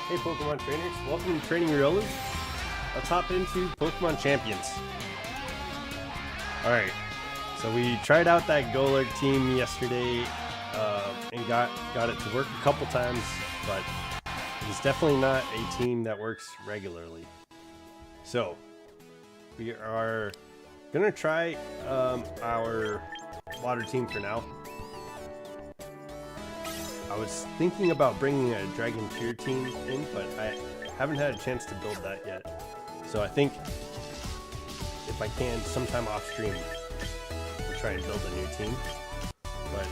Hey Pokemon trainers, welcome to Training Riolu. Let's hop into Pokemon Champions. Alright, so we tried out that Golurk team yesterday and got it to work a couple times, but it's definitely not a team that works regularly. So, we are gonna try our water team for now. I was thinking about bringing a Dragon Tier team in, but I haven't had a chance to build that yet. So I think if I can, sometime off stream, we'll try and build a new team. But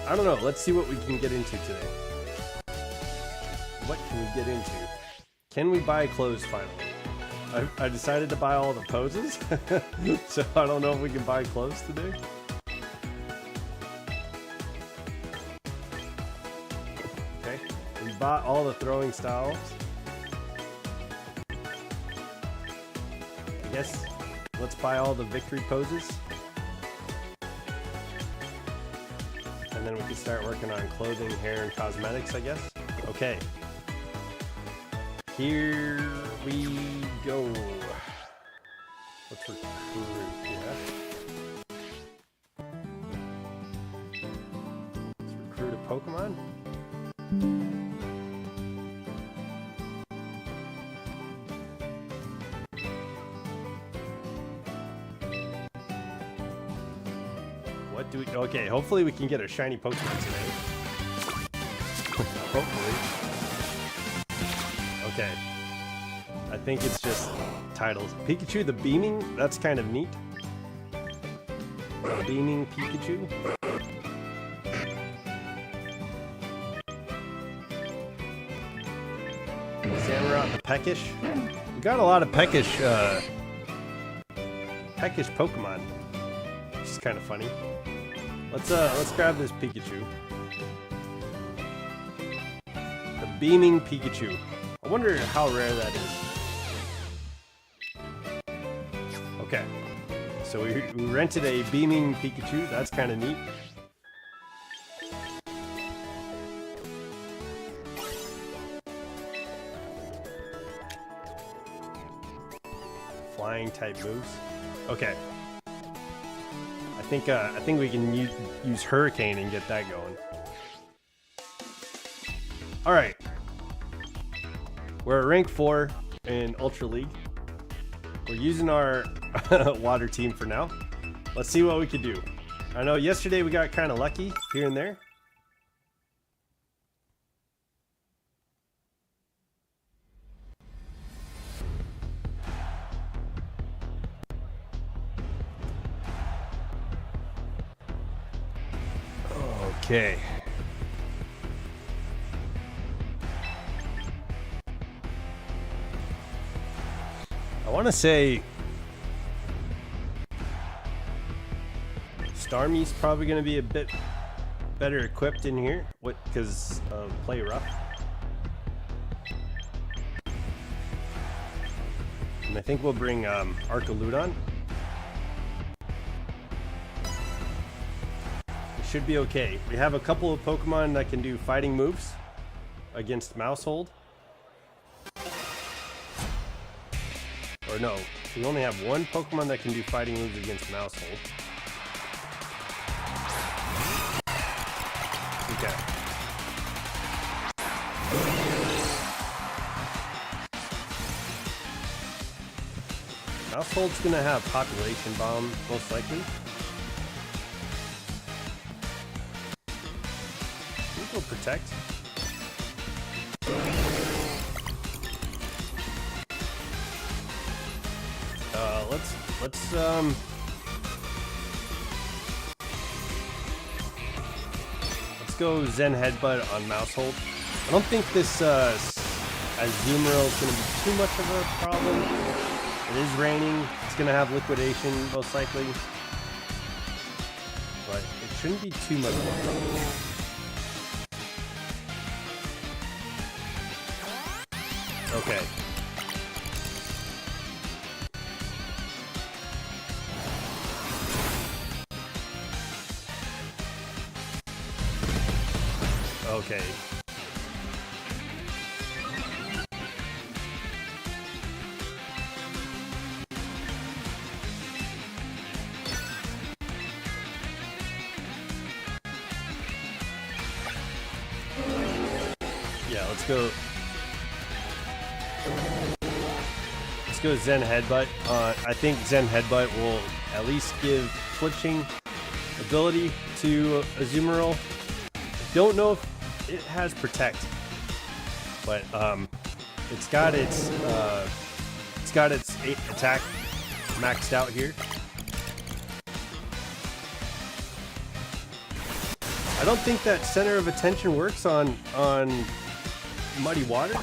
I don't know. Let's see what we can get into today. What can we get into? Can we buy clothes finally? I decided to buy all the poses, so I don't know if we can buy clothes today. We bought all the throwing styles. I guess let's buy all the victory poses. And then we can start working on clothing, hair, and cosmetics, I guess. Okay. Here we go. Let's recruit, yeah. Let's recruit a Pokemon. What do we... Okay, hopefully we can get a shiny Pokemon today. Hopefully. Okay. I think it's just titles. Pikachu the Beaming? That's kind of neat. The Beaming Pikachu. Samurott the Peckish. We got a lot of Peckish Pokemon, which is kind of funny. Let's grab this Pikachu. The Beaming Pikachu. I wonder how rare that is. Okay, so we rented a Beaming Pikachu. That's kind of neat. Flying type moves. Okay. I think we can use Hurricane and get that going. All right. We're at rank 4 in Ultra League. We're using our water team for now. Let's see what we can do. I know yesterday we got kind of lucky here and there. Okay. I want to say Starmie's probably going to be a bit better equipped in here because of Play Rough. And I think we'll bring Arcaludon. Should be okay. We have a couple of Pokemon that can do fighting moves against Mousehold. Or no, we only have one Pokemon that can do fighting moves against Mousehold. Okay. Mousehold's gonna have Population Bomb, most likely. Will protect. Let's go Zen Headbutt on Mousehold. I don't think this Azumarill is going to be too much of a problem. It is raining. It's going to have Liquidation most likely, but it shouldn't be too much of a problem. Okay. Okay. Yeah, let's go. Let's go Zen Headbutt. I think Zen Headbutt will at least give flinching ability to Azumarill. Don't know if it has Protect, but it's got its 8 attack maxed out here. I don't think that center of attention works on Muddy Water.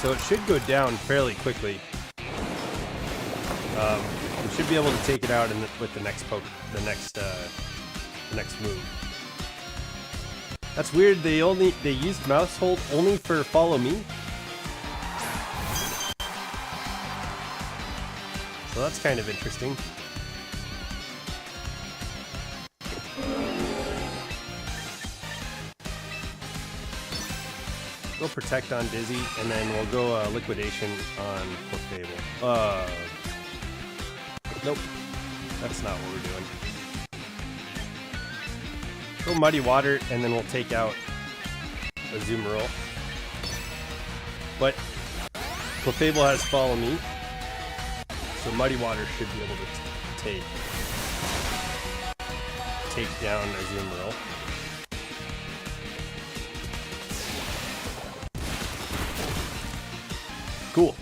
So it should go down fairly quickly. We should be able to take it out with the next next move. That's weird. They used Mouse Hold only for Follow Me. So that's kind of interesting. Go Protect on Dizzy, and then we'll go Liquidation on Clefable. Nope. That's not what we're doing. Go Muddy Water, and then we'll take out Azumarill. But Clefable has Follow Me. So Muddy Water should be able to take down Azumarill. Cool.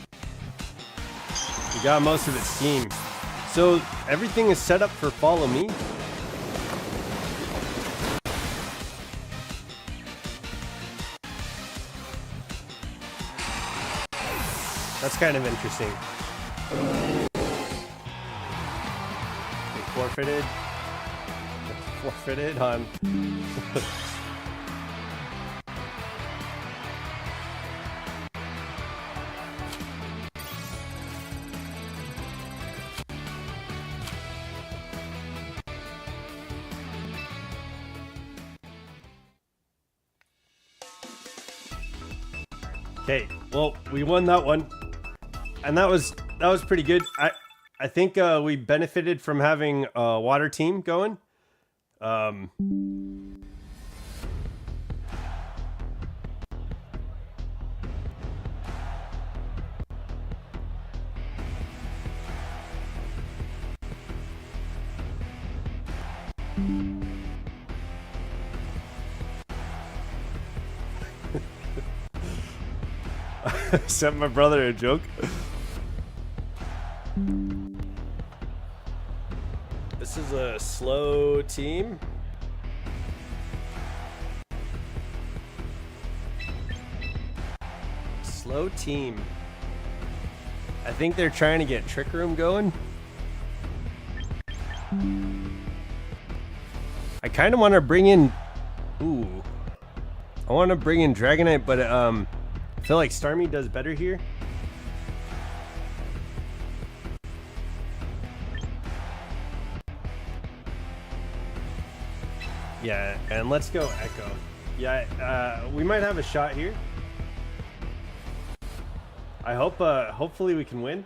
We got most of its team. So everything is set up for Follow Me. That's kind of interesting. Forfeited. Forfeited on. Okay, well, we won that one, and that was pretty good. I think we benefited from having a water team going. Sent my brother a joke. This is a slow team. Slow team. I think they're trying to get Trick Room going. I kind of want to bring in... Ooh. I want to bring in Dragonite, but I feel like Starmie does better here. Yeah, and let's go Echo. Yeah, we might have a shot here. I hope, hopefully we can win.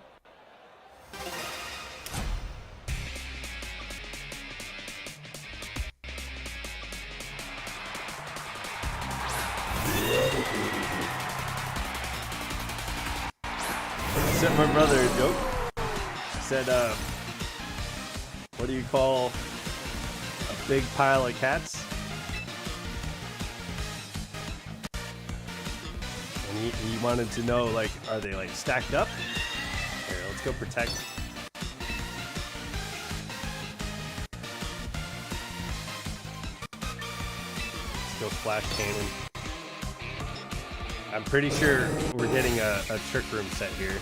Sent my brother a joke. Said, what do you call a big pile of cats? And he wanted to know, like, are they like stacked up? Here, let's go Protect. Let's go Flash Cannon. I'm pretty sure we're getting a Trick Room set here.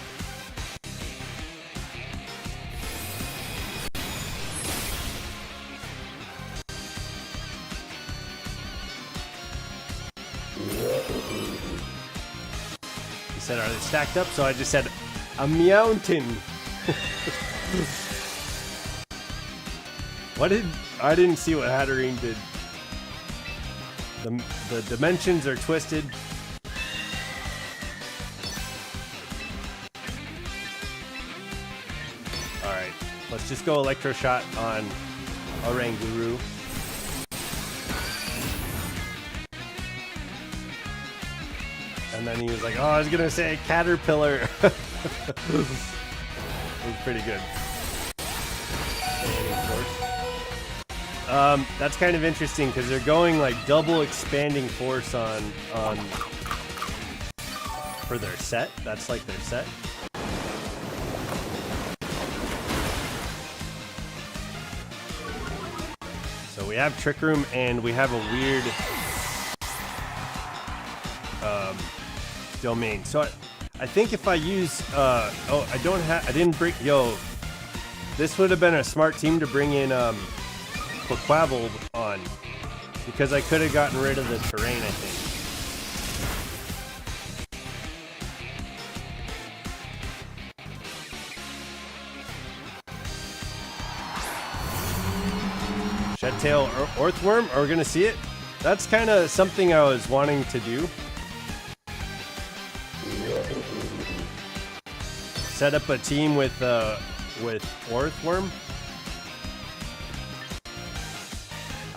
He said, are they stacked up? So I just said, a mountain. What did... I didn't see what Hatterene did. The dimensions are twisted. just go Electro Shot on Oranguru. And then he was like, oh, I was gonna say Caterpillar. It was pretty good. That's kind of interesting because they're going like double expanding force on for their set. That's like their set. So we have Trick Room and we have a weird domain. So I think if I use I didn't bring, this would have been a smart team to bring in Quaquaval on, because I could have gotten rid of the terrain, I think. Shedtail or Earthworm, are we gonna see it? That's kind of something I was wanting to do. Set up a team with Earthworm.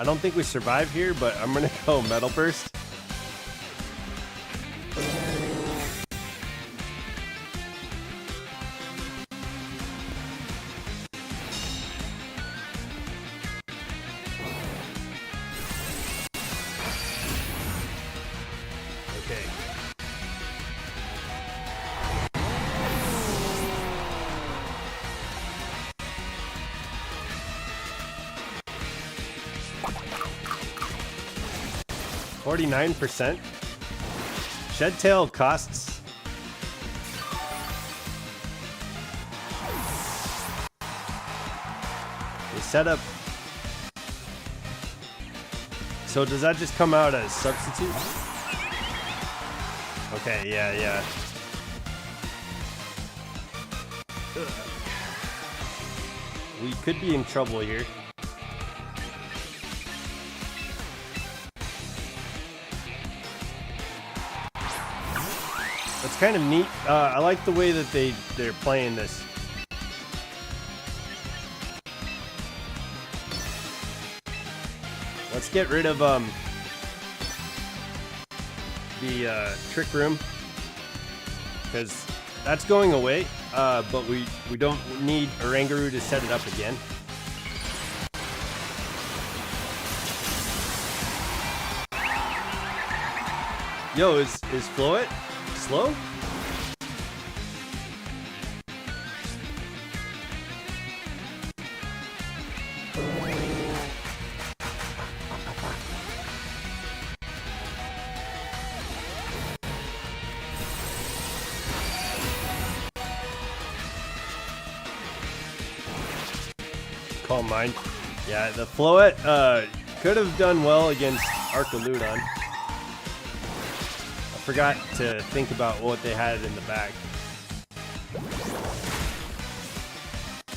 I don't think we survive here, but I'm gonna go Metal Burst. Okay. %. Shedtail costs. We set up. So does that just come out as substitute? Okay, yeah. Ugh. We could be in trouble here. It's kind of neat. I like the way that they're playing this. Let's get rid of the Trick Room, because that's going away. But we don't need Oranguru to set it up again. Yo, is Floet slow? Calm Mind. Yeah, the Floet could have done well against Archaludon. I forgot to think about what they had in the back.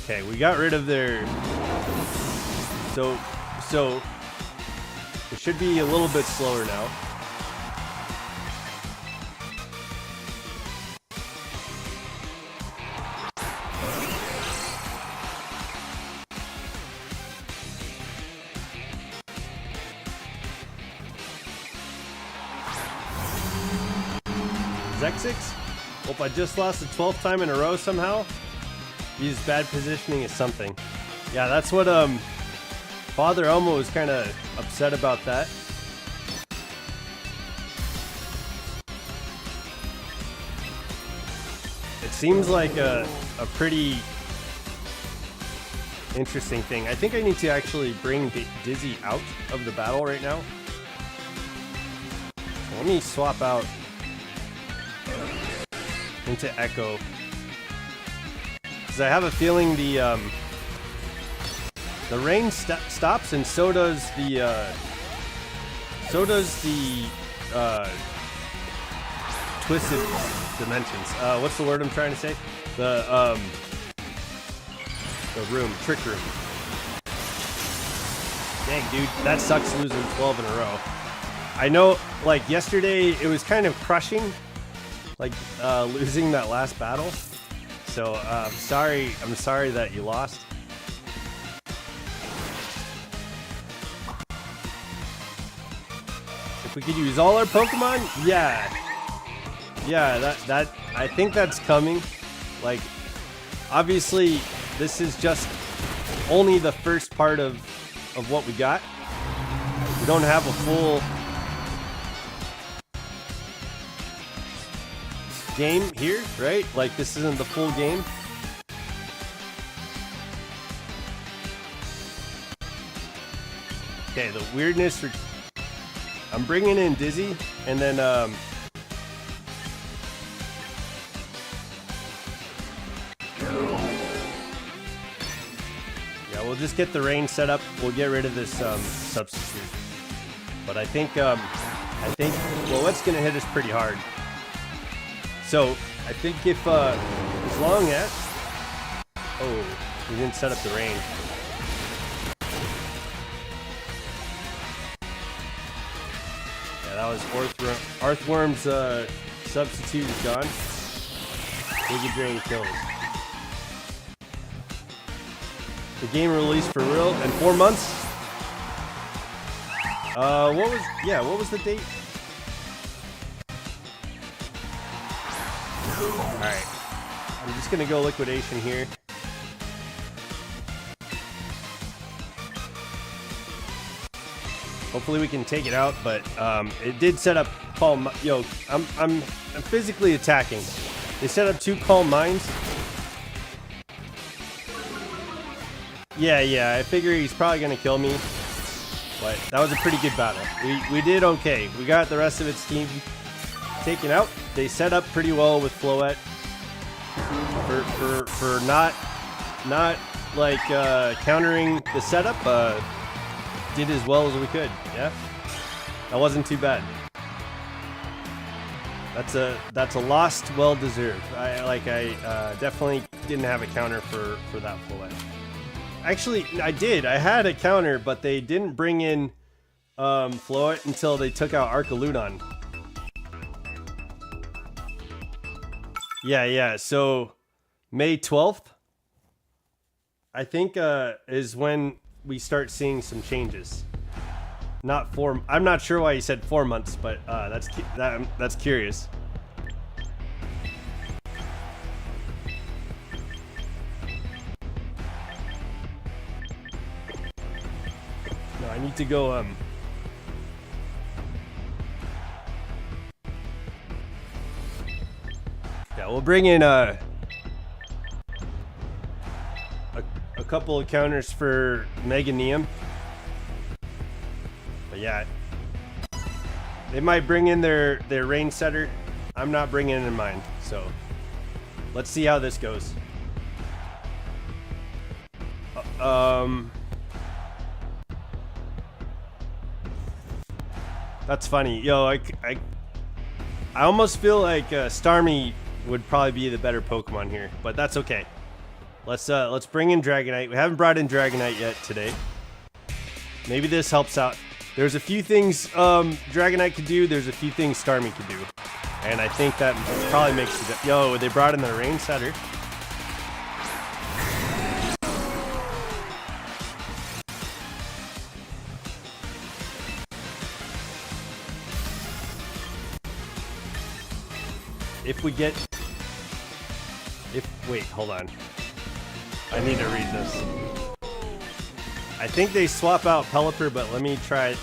Okay, we got rid of their... So it should be a little bit slower now. Zexix? Hope I just lost the 12th time in a row somehow. Use bad positioning is something. Yeah, that's what Father Elmo was kind of upset about that. It seems like a pretty interesting thing. I think I need to actually bring Dizzy out of the battle right now. So let me swap out into Echo, because I have a feeling the rain stops, and so does the twisted dimensions. What's the word I'm trying to say? The room, Trick Room. Dang, dude, that sucks losing 12 in a row. I know, like yesterday, it was kind of crushing. Like losing that last battle, so I'm sorry that you lost. If we could use all our Pokemon, yeah, that I think that's coming. Like, obviously, this is just only the first part of what we got. We don't have a full game here, right? Like, this isn't the full game. Okay, the weirdness. I'm bringing in Dizzy, and then yeah, we'll just get the rain set up. We'll get rid of this substitute. But I think well, what's gonna hit us pretty hard. So I think if as long as we didn't set up the rain. That was Earthworm's substitute is gone. Giga Drain kills. The game released for real in 4 months. What was the date? Alright. I'm just gonna go liquidation here. Hopefully we can take it out, but it did set up calm. Yo, I'm physically attacking. They set up 2 calm mines. Yeah. I figure he's probably gonna kill me, but that was a pretty good battle. We did okay. We got the rest of its team taken out. They set up pretty well with Floette for not like countering the setup. Did as well as we could. Yeah, that wasn't too bad. That's a loss well deserved. I definitely didn't have a counter for that Floette. Actually, I did. I had a counter, but they didn't bring in Floette until they took out Archaludon. Yeah. So May 12th, I think, is when we start seeing some changes. Not 4. I'm not sure why he said 4 months, but that's curious. No, I need to go. Yeah, we'll bring in a couple of counters for Meganium. But yeah, they might bring in their rain setter. I'm not bringing it in mine, so let's see how this goes. That's funny. Yo, I almost feel like Starmie would probably be the better Pokemon here, but that's okay. Let's bring in Dragonite. We haven't brought in Dragonite yet today. Maybe this helps out. There's a few things Dragonite could do. There's a few things Starmie could do, and I think that probably makes it. Yo, they brought in the rain setter. Wait, hold on. I need to read this. I think they swap out Pelipper, but let me try it.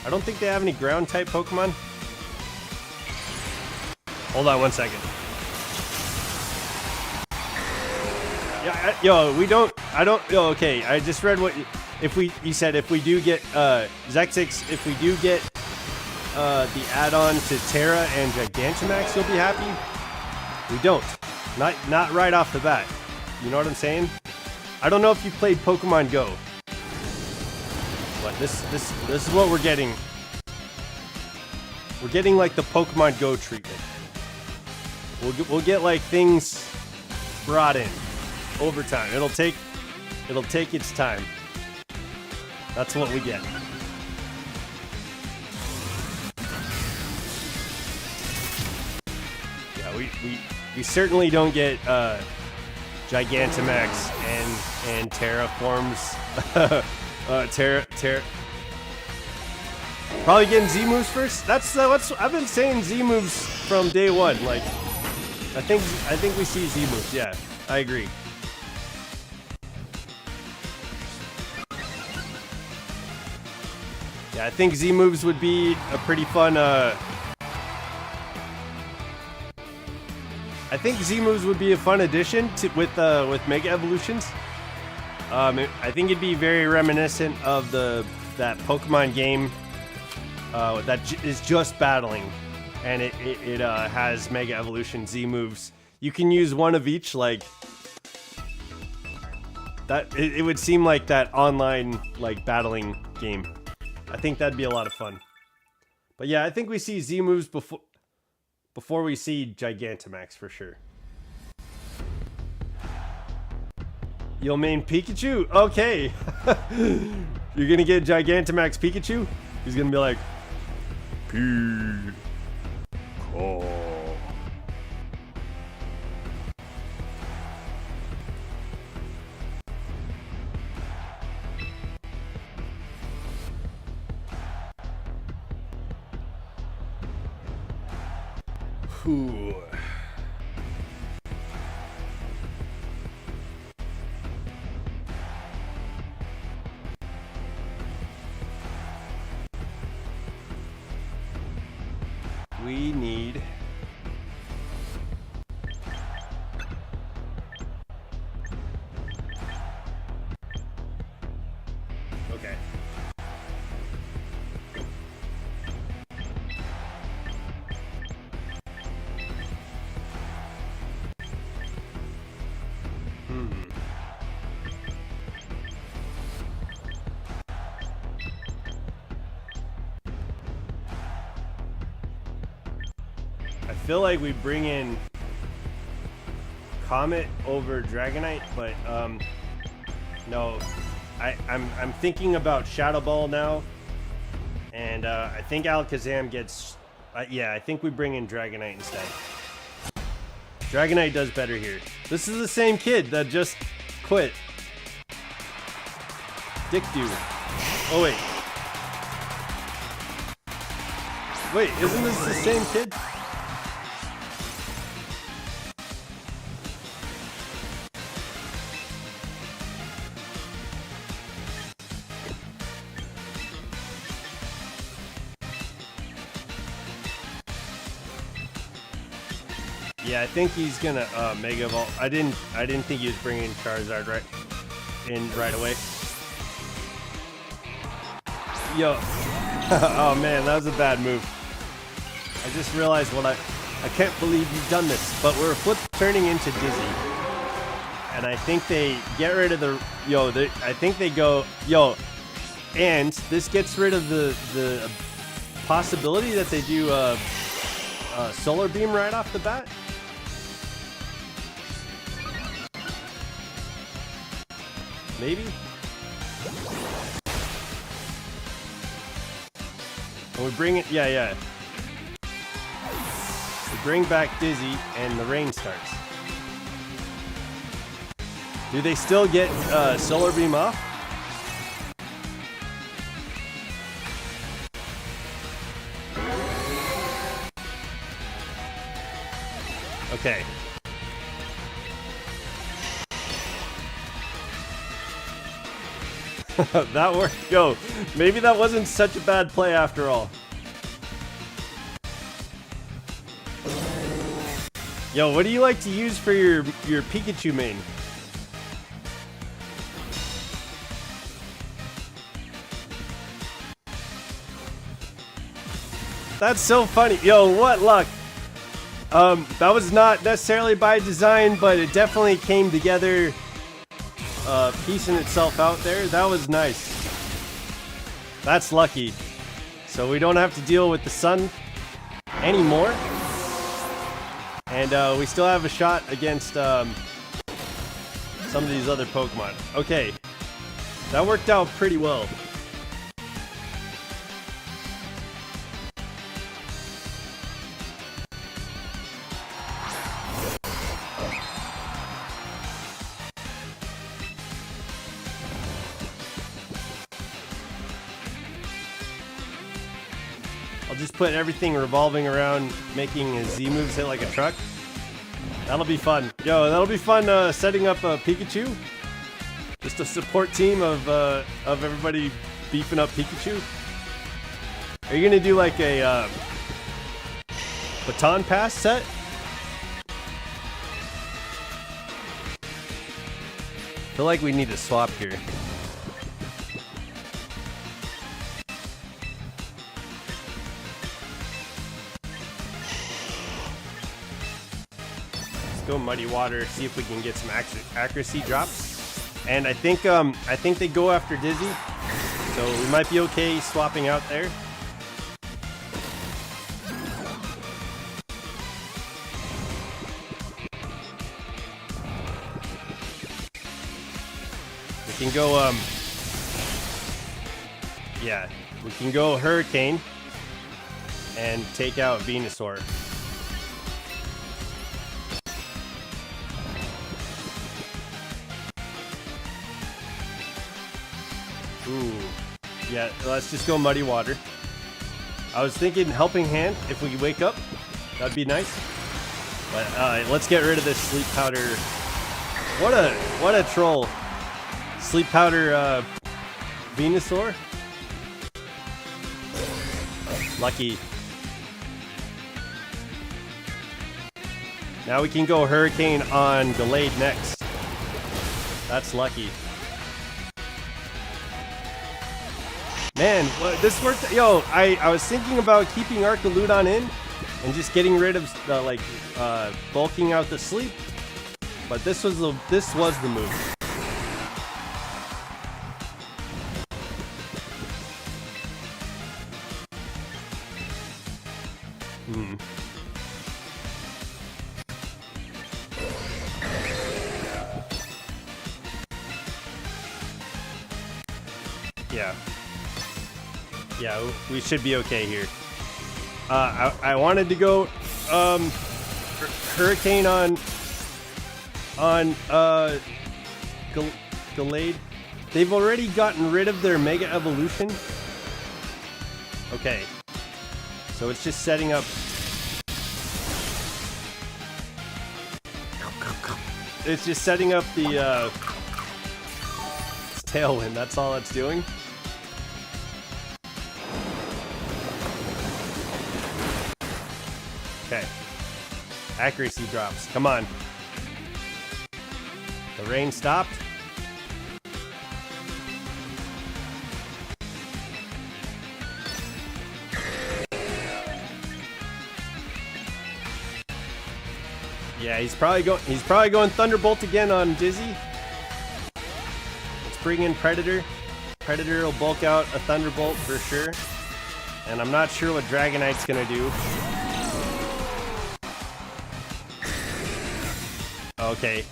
I don't think they have any ground type Pokemon. Hold on 1 second. Yeah, okay, I just read what you said if we do get Zexix, if we do get the add-on to Terra and Gigantamax, you'll be happy. We don't. Not right off the bat. You know what I'm saying? I don't know if you played Pokemon Go, but this is what we're getting. We're getting like the Pokemon Go treatment. We'll get like things brought in over time. It'll take its time. That's what we get. Yeah, we certainly don't get Gigantamax and Terraforms. Probably getting Z moves first. That's I've been saying Z moves from day one. Like, I think we see Z moves. Yeah, I agree. Yeah, I think Z moves would be a pretty fun. I think Z moves would be a fun addition to with Mega Evolutions. I think it'd be very reminiscent of that Pokemon game that is just battling, and it has Mega Evolution Z moves. You can use one of each, like that. It would seem like that online like battling game. I think that'd be a lot of fun. But yeah, I think we see Z moves before we see Gigantamax for sure. You'll main Pikachu? Okay. You're gonna get Gigantamax Pikachu? He's gonna be like, Pikachu. Ooh. We need okay. I feel like we bring in Comet over Dragonite, but no, I'm thinking about Shadow Ball now, and I think Alakazam gets yeah, I think we bring in Dragonite instead. Dragonite does better here. This is the same kid that just quit. Dick dude. Oh wait, isn't this the same kid? Yeah, I think he's gonna Mega Evolve. I didn't think he was bringing Charizard right away. Yo, oh man, that was a bad move. I just realized what I can't believe you've done this. But we're flip turning into Dizzy, and I think they get rid of the I think they go and this gets rid of the possibility that they do Solar Beam right off the bat. Maybe? And we bring it, yeah. We bring back Dizzy and the rain starts. Do they still get Solar Beam off? Okay. That worked. Yo, maybe that wasn't such a bad play after all. Yo, what do you like to use for your Pikachu main? That's so funny. Yo, what luck. That was not necessarily by design, but it definitely came together, piecing itself out there. That was nice. That's lucky. So we don't have to deal with the sun anymore. And we still have a shot against some of these other Pokemon. Okay. That worked out pretty well. I'll just put everything revolving around making his Z moves hit like a truck. That'll be fun. Yo, that'll be fun setting up a Pikachu. Just a support team of everybody beefing up Pikachu. Are you gonna do like a baton pass set? I feel like we need to swap here. Go Muddy Water, see if we can get some accuracy drops. And I think they go after Dizzy, so we might be okay swapping out there. We can go yeah, we can go Hurricane and take out Venusaur. Ooh, yeah, let's just go Muddy Water. I was thinking Helping Hand if we wake up. That'd be nice. But let's get rid of this Sleep Powder. What a troll. Sleep Powder Venusaur. Lucky. Now we can go Hurricane on Gallade next. That's lucky. Man, this worked. Yo, I was thinking about keeping Archaludon in and just getting rid of bulking out the sleep, but this was the move. Yeah. Yeah, we should be okay here. I wanted to go Hurricane on Gallade. They've already gotten rid of their Mega Evolution. Okay. So it's just setting up. It's just setting up the Tailwind. That's all it's doing. Okay. Accuracy drops. Come on. The rain stopped. Yeah, he's probably going Thunderbolt again on Dizzy. Let's bring in Predator. Predator will bulk out a Thunderbolt for sure. And I'm not sure what Dragonite's gonna do. Okay.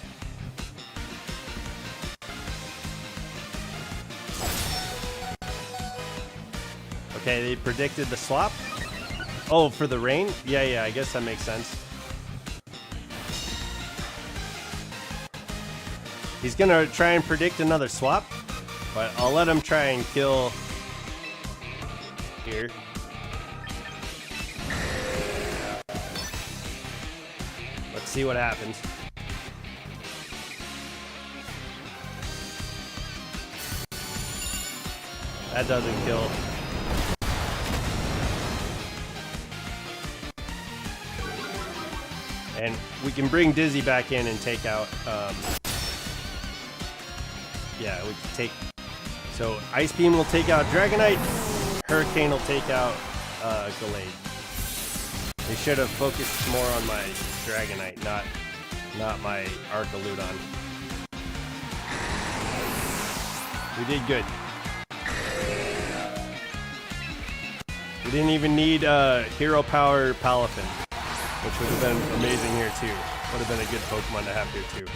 Okay, they predicted the swap. Oh, for the rain? Yeah, I guess that makes sense. He's gonna try and predict another swap, but I'll let him try and kill here. Let's see what happens. That doesn't kill. And we can bring Dizzy back in and take out, yeah, we can take, so Ice Beam will take out Dragonite, Hurricane will take out Gallade. They should have focused more on my Dragonite, not my Archaludon. We did good. We didn't even need Hero Power Palafin, which would have been amazing here too. Would have been a good Pokemon to have here too.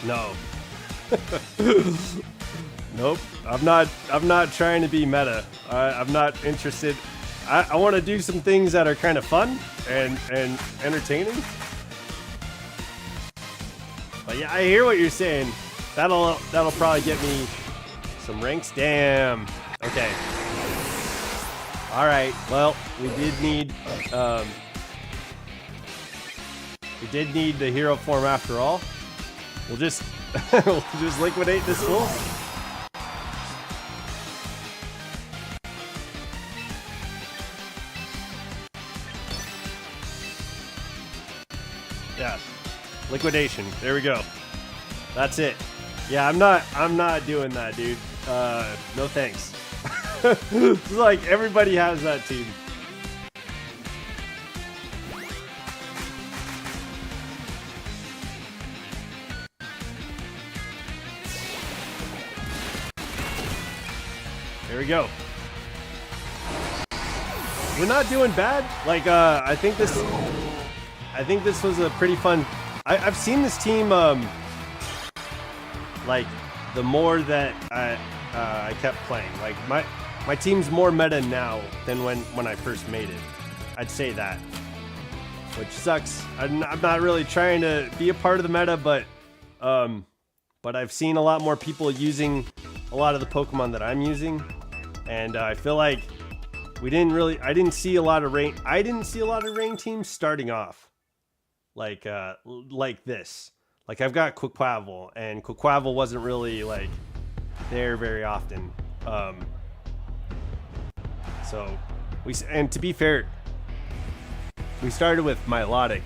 No. Nope. I'm not trying to be meta. I'm not interested. I want to do some things that are kind of fun and entertaining. But yeah, I hear what you're saying. That'll probably get me some ranks. Damn. Okay. All right. Well, we did need the hero form after all. We'll just we'll just liquidate this fool. Yeah. Liquidation. There we go. That's it. Yeah, I'm not doing that, dude. No thanks. It's like everybody has that team. There we go. We're not doing bad. Like, I think this was a pretty fun. I've seen this team. Like, the more that I kept playing, like my team's more meta now than when I first made it. I'd say that, which sucks. I'm not really trying to be a part of the meta, but I've seen a lot more people using a lot of the Pokemon that I'm using, and I feel like I didn't see a lot of rain teams starting off like this. Like, I've got Quaquaval, and Quaquaval wasn't really like there very often. And to be fair, we started with Milotic.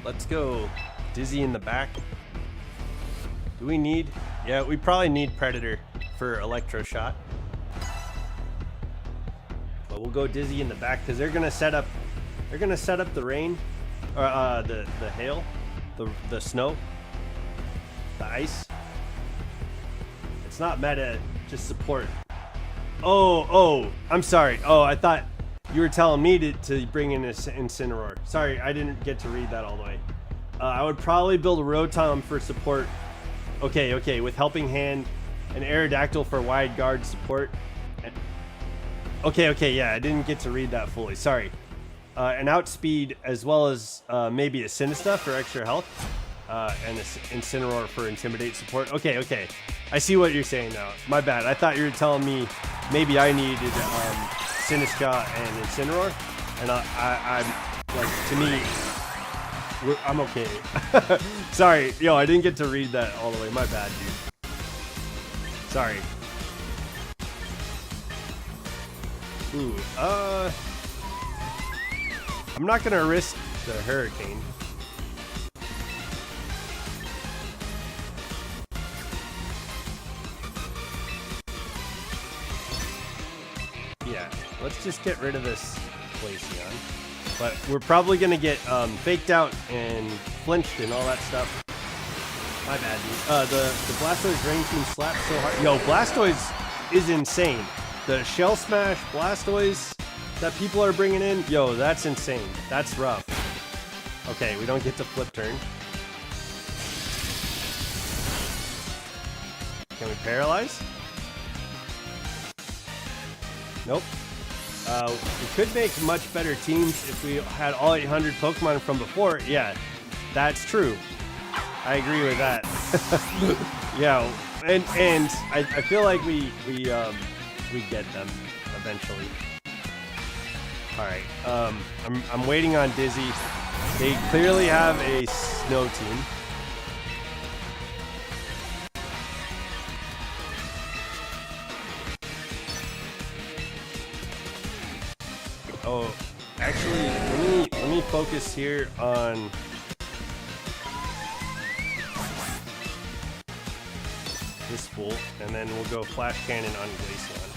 Let's go Dizzy in the back. Do we need? Yeah, we probably need Predator for Electro Shot. But we'll go Dizzy in the back because they're gonna set up the rain, or the hail, the snow, the ice. It's not meta, just support. Oh, I'm sorry. Oh, I thought you were telling me to bring in this Incineroar. Sorry, I didn't get to read that all the way. I would probably build a Rotom for support. Okay, with Helping Hand, an Aerodactyl for wide guard support. Okay, yeah, I didn't get to read that fully. Sorry. An Outspeed, as well as maybe a Sinistcha for extra health, and an Incineroar for Intimidate support. Okay. I see what you're saying now. My bad. I thought you were telling me maybe I needed Sinistcha and Incineroar, and I'm like, to me, I'm okay. Sorry, yo, I didn't get to read that all the way. My bad, dude. Sorry. Ooh, I'm not gonna risk the Hurricane. Yeah, let's just get rid of this Glaceon. But we're probably gonna get faked out and flinched and all that stuff. My bad, dude. The Blastoise Rain Team slaps so hard. Yo, Blastoise is insane. The Shell Smash Blastoise that people are bringing in, yo, that's insane. That's rough. Okay, we don't get to flip turn. Can we paralyze? Nope. We could make much better teams if we had all 800 Pokemon from before. Yeah, that's true. I agree with that. Yeah, and I feel like we get them eventually. All right. I'm waiting on Dizzy. They clearly have a snow team. Oh, actually, let me focus here on this fool, and then we'll go Flash Cannon on Glaceon.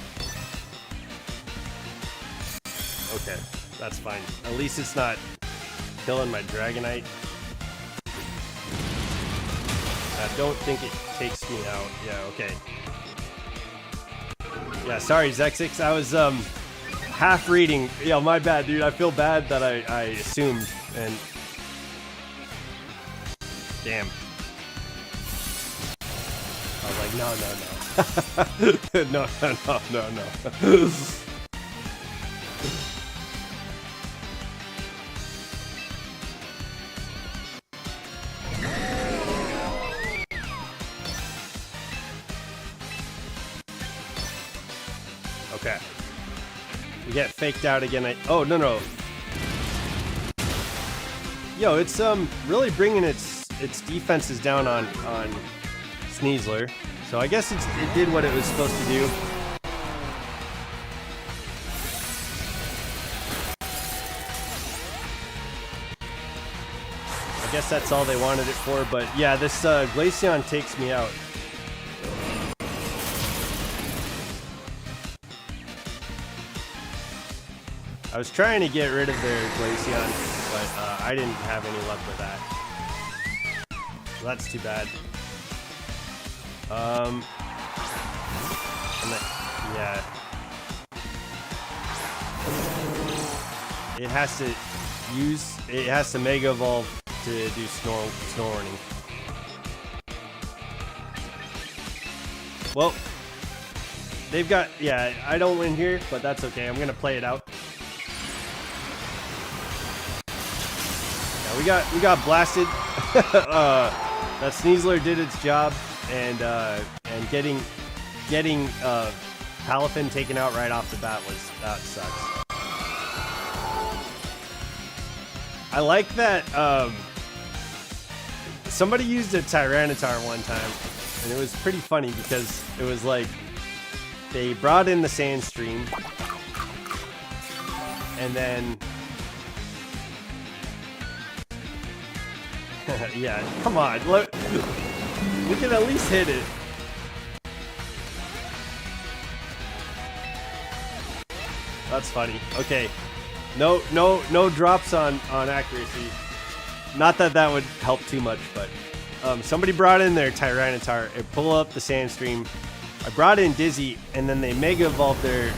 Okay, that's fine. At least it's not killing my Dragonite. I don't think it takes me out. Yeah, okay. Yeah, sorry, Zexix. I was half reading. Yeah, my bad, dude. I feel bad that I assumed, and damn. I was like, no. No. Okay. We get faked out again. Oh, no. Yo, it's really bringing its defenses down on Sneasler. So I guess it did what it was supposed to do. I guess that's all they wanted it for, but yeah, this Glaceon takes me out. I was trying to get rid of their Glaceon, but I didn't have any luck with that. So that's too bad. Yeah. It has to Mega Evolve to do Snore Warning. Well, they've got, yeah, I don't win here, but that's okay. I'm gonna play it out. Yeah, we got blasted. That Sneasler did its job, and getting Palafin taken out right off the bat that sucks. I like that somebody used a Tyranitar one time, and it was pretty funny because it was like they brought in the Sandstream, and then yeah, come on, we can at least hit it. That's funny. Okay, no drops on accuracy. Not that would help too much, but somebody brought in their Tyranitar. It pulled up the Sandstream. I brought in Dizzy, and then they Mega Evolved their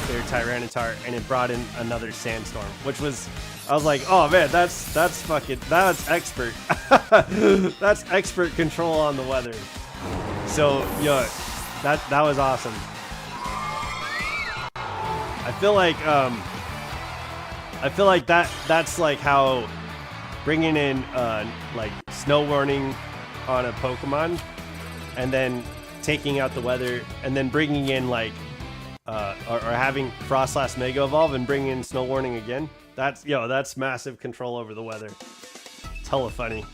Tyranitar, and it brought in another Sandstorm, which was, I was like, oh man, that's expert. That's expert control on the weather. So yeah, that was awesome. I feel like that's like how bringing in like Snow Warning on a Pokemon, and then taking out the weather, and then bringing in like or having Froslass Mega Evolve and bringing in Snow Warning again. That's massive control over the weather. It's hella funny.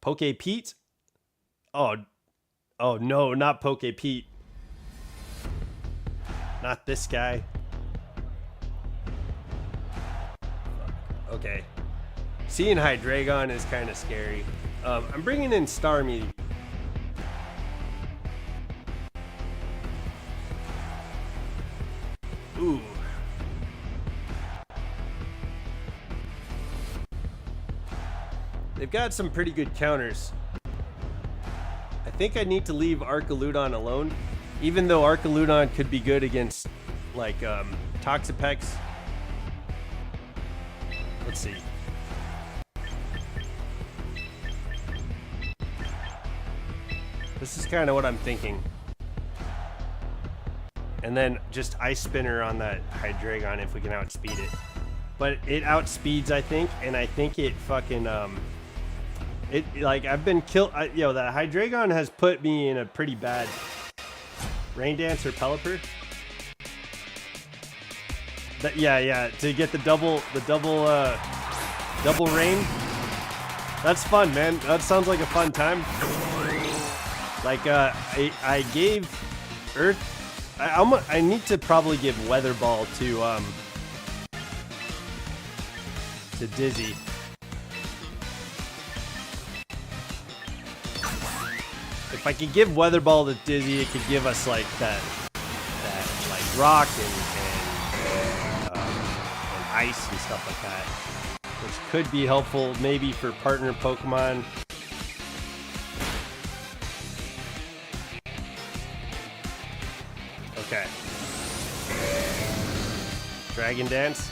Poke Pete? Oh no, not Poke Pete. Not this guy. Okay. Seeing Hydreigon is kind of scary. I'm bringing in Starmie. Ooh. They've got some pretty good counters. I think I need to leave Archaludon alone, even though Archaludon could be good against like Toxapex. Let's see. This is kind of what I'm thinking. And then just Ice Spinner on that Hydreigon if we can outspeed it. But it outspeeds, I think, and I think it fucking it, like, I've been killed. That Hydreigon has put me in a pretty bad Rain Dance or Pelipper. Yeah, to get the double rain. That's fun, man. That sounds like a fun time. Like I gave Earth. I need to probably give Weather Ball to Dizzy. If I could give Weather Ball to Dizzy, it could give us like that like rock and ice and stuff like that, which could be helpful maybe for partner Pokemon. Okay. Dragon Dance.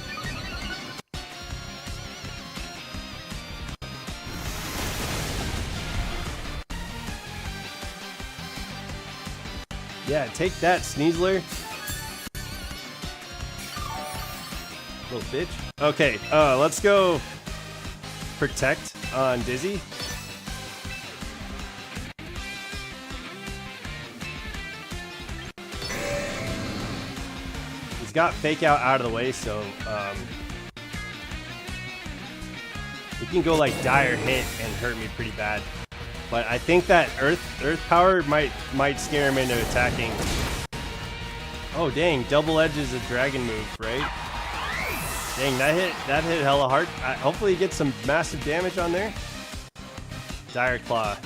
Yeah, take that, Sneasler. Little bitch. Okay, let's go Protect on Dizzy. He's got Fake out of the way, so he can go like Dire Hit and hurt me pretty bad. But I think that Earth Power might scare him into attacking. Oh dang, Double Edge is a dragon move, right? Dang, that hit hella hard. Hopefully he gets some massive damage on there. Dire Claw.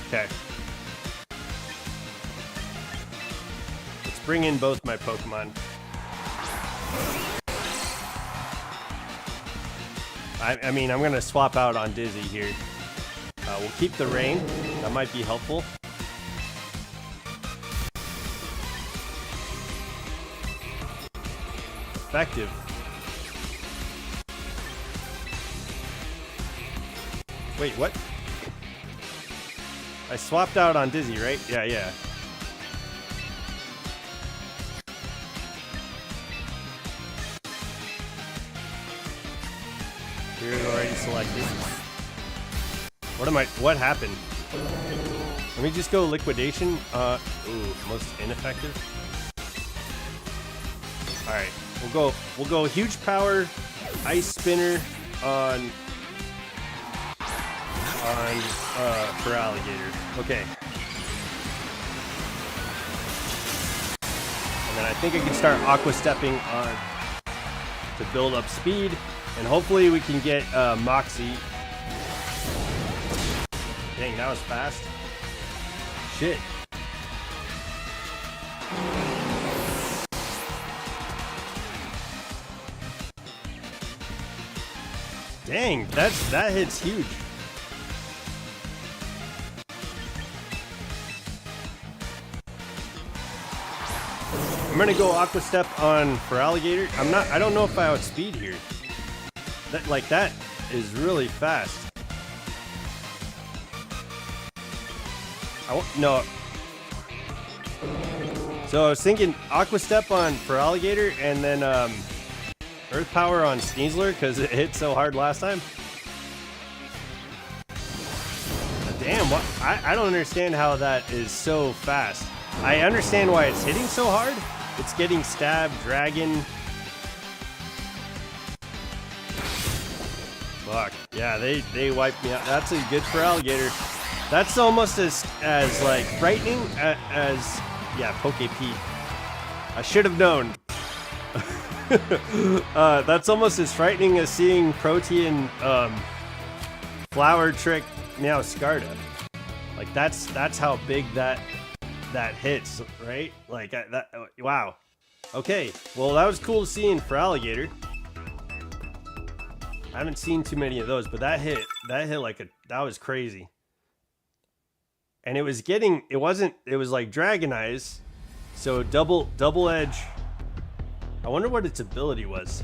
Okay. Let's bring in both my Pokemon. I mean, I'm going to swap out on Dizzy here. We'll keep the Rain. That might be helpful. Effective. Wait, what? I swapped out on Dizzy, right? Yeah. You're already selected. What happened? Let me just go Liquidation. Most ineffective. Alright, we'll go Huge Power, Ice Spinner on for Alligator. Okay. And then I think I can start Aqua Stepping on to build up speed. And hopefully we can get Moxie. Dang, that was fast. Shit. Dang, that hits huge. I'm gonna go Aqua Step on for Alligator. I don't know if I outspeed here. That is really fast. No. So I was thinking Aqua Step on for Alligator and then Earth Power on Sneasler because it hit so hard last time. Damn, I don't understand how that is so fast. I understand why it's hitting so hard. It's getting stabbed, dragon. Fuck. Yeah, they wiped me out. That's a good for Alligator. That's almost as like frightening as yeah, Poke-P. I should have known. That's almost as frightening as seeing Protean Flower Trick Meowscarda. Like that's how big that hits, right? Like that. Wow. Okay. Well, that was cool to see in for Alligator. I haven't seen too many of those, but that hit like that was crazy. And it was like Dragon Eyes, so double edge. I wonder what its ability was.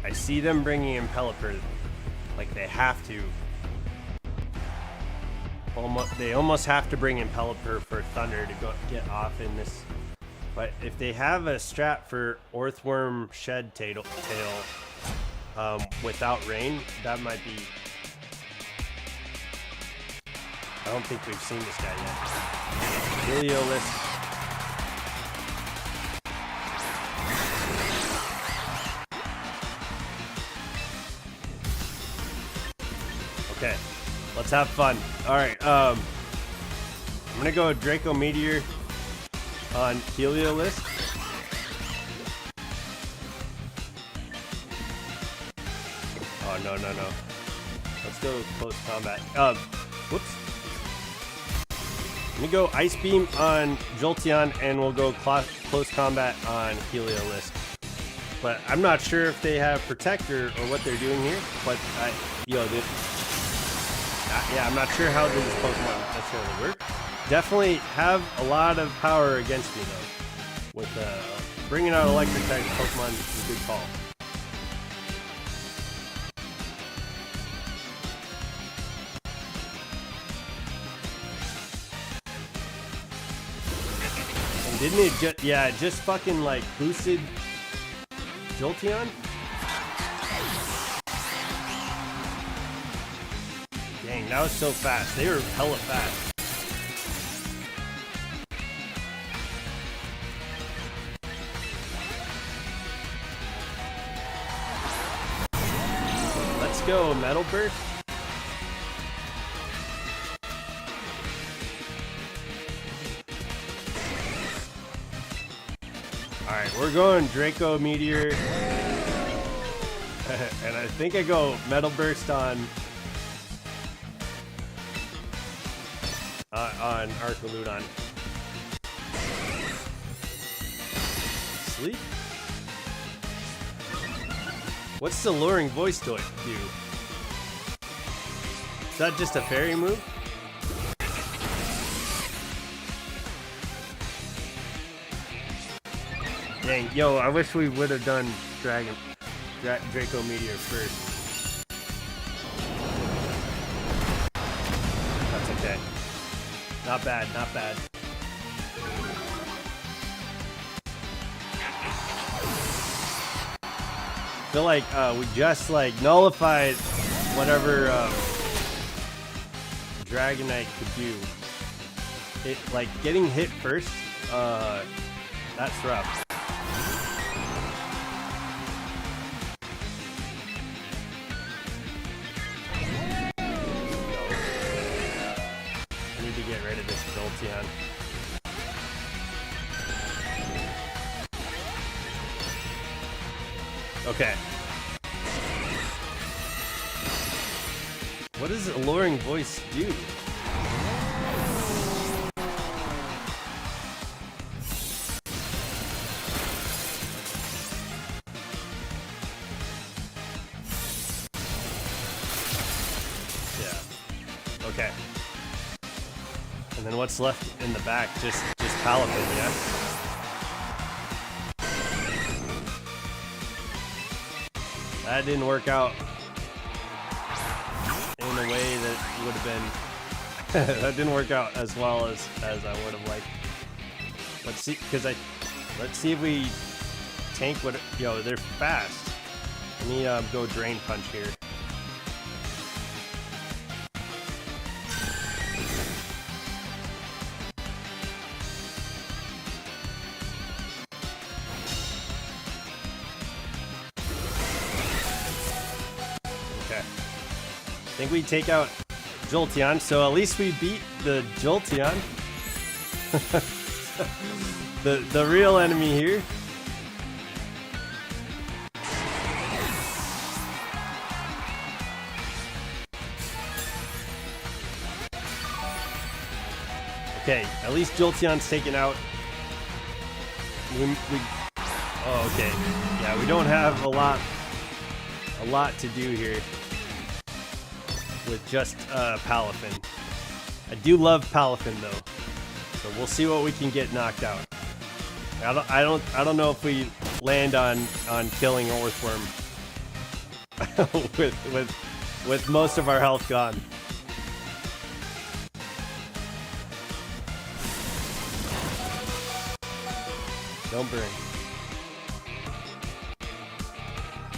I see them bringing in Pelipper, like they have to. They almost have to bring in Pelipper for Thunder to get off in this. But if they have a strat for Earthworm Shed Tail without Rain, that might be. I don't think we've seen this guy yet. Heliolisk. Okay, let's have fun. All right, I'm gonna go Draco Meteor on Heliolisk. Oh no. Let's go close combat. Whoops. Let me go Ice Beam on Jolteon, and we'll go close combat on Heliolisk. But I'm not sure if they have Protector or what they're doing here. But yeah, I'm not sure how these Pokemon necessarily work. Definitely have a lot of power against me though. With bringing out Electric type Pokemon is a good call. And didn't it just, yeah, it just fucking like boosted Jolteon? Dang, that was so fast. They were hella fast. Let's go, Metal Burst. Alright, we're going Draco Meteor. And I think I go Metal Burst on Archaludon. Sleep? What's the luring voice do? Is that just a fairy move? Dang, yo, I wish we would have done Draco Meteor first. That's okay. Not bad, not bad. I feel like we just like nullified whatever Dragonite could do. It like getting hit first, that's rough. I need to get rid of this Jolteon. Okay. What does Alluring Voice do? Yeah. Okay. And then what's left in the back? Just Palafin, yeah? That didn't work out in a way that would have been. That didn't work out as well as I would have liked. Let's see, let's see if we tank what. Yo, they're fast. Let me go Drain Punch here. I think we take out Jolteon, so at least we beat the Jolteon. the real enemy here. Okay, at least Jolteon's taken out. Oh, okay. Yeah, we don't have a lot to do here with just Palafin. I do love Palafin though, so we'll see what we can get knocked out. I don't know if we land on killing Orthworm with most of our health gone. Don't burn.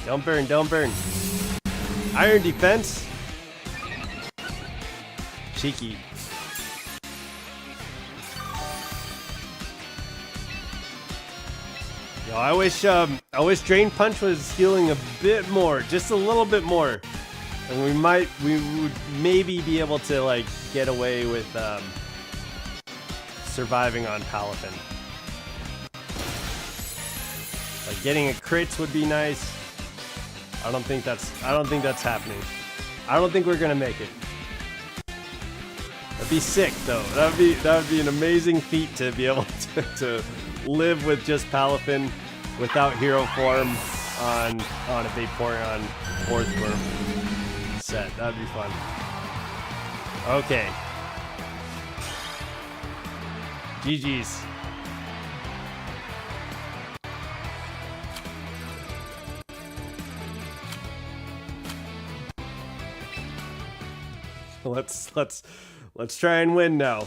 Don't burn, don't burn. Iron Defense. Cheeky. Yo, I wish Drain Punch was healing a bit more, just a little bit more. And we would maybe be able to like get away with surviving on Palafin. Like getting a crits would be nice. I don't think that's happening. I don't think we're gonna make it. That'd be sick though. That would be an amazing feat to be able to live with just Palafin without hero form on a Vaporeon Earthworm set. That'd be fun. Okay. GG's. Let's try and win now.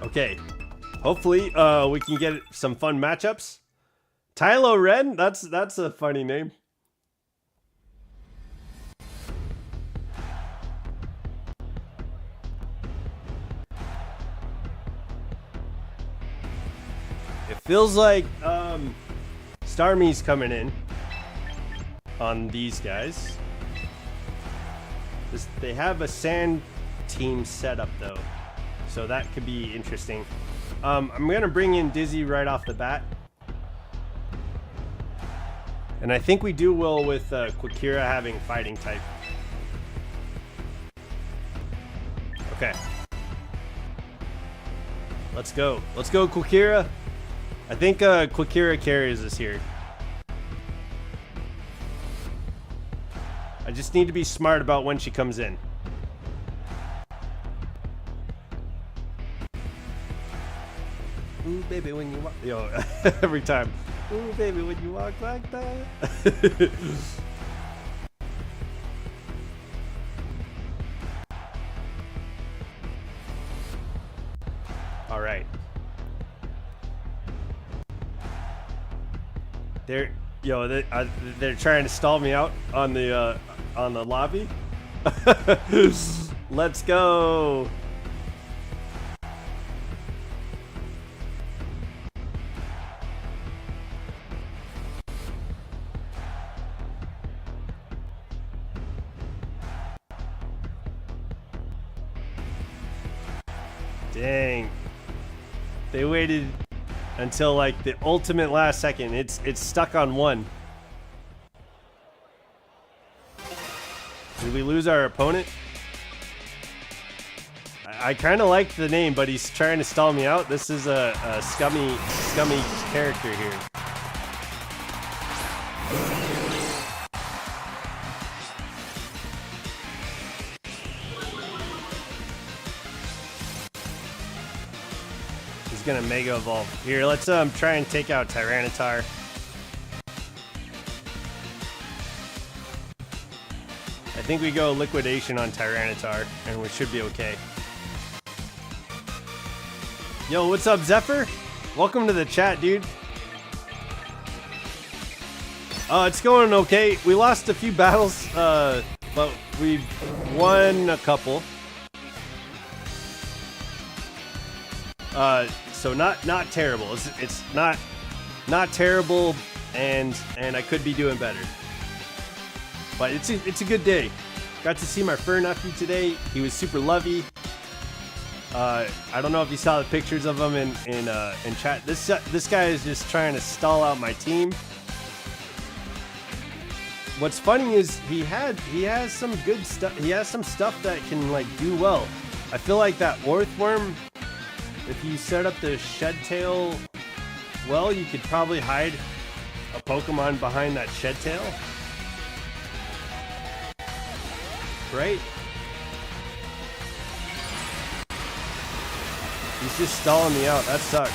Okay. Hopefully we can get some fun matchups. Tylo Ren, that's a funny name. It feels like Starmie's coming in on these guys. They have a sand team setup though, so that could be interesting. I'm gonna bring in Dizzy right off the bat, and I think we do well with Quakira having fighting type. Okay, let's go Quakira. I think Quakira carries us here. I just need to be smart about when she comes in. Ooh, baby, when you walk... Yo, every time. Ooh, baby, when you walk like that. All right. They're trying to stall me out on the lobby. Let's go. Dang. They waited until like the ultimate last second. It's stuck on one. Did we lose our opponent? I kind of like the name, but he's trying to stall me out. This is a scummy character here. He's gonna Mega Evolve. Here, let's try and take out Tyranitar. I think we go Liquidation on Tyranitar, and we should be okay. Yo, what's up, Zephyr? Welcome to the chat, dude. It's going okay. We lost a few battles, but we've won a couple. So not terrible. It's not terrible, and I could be doing better. But it's a good day. Got to see my fur nephew today. He was super lovey. I don't know if you saw the pictures of him in chat. This guy is just trying to stall out my team. What's funny is he has some good stuff. He has some stuff that can like do well. I feel like that Earthworm, if you set up the Shed Tail well, you could probably hide a Pokemon behind that Shed Tail. Right? He's just stalling me out. That sucks.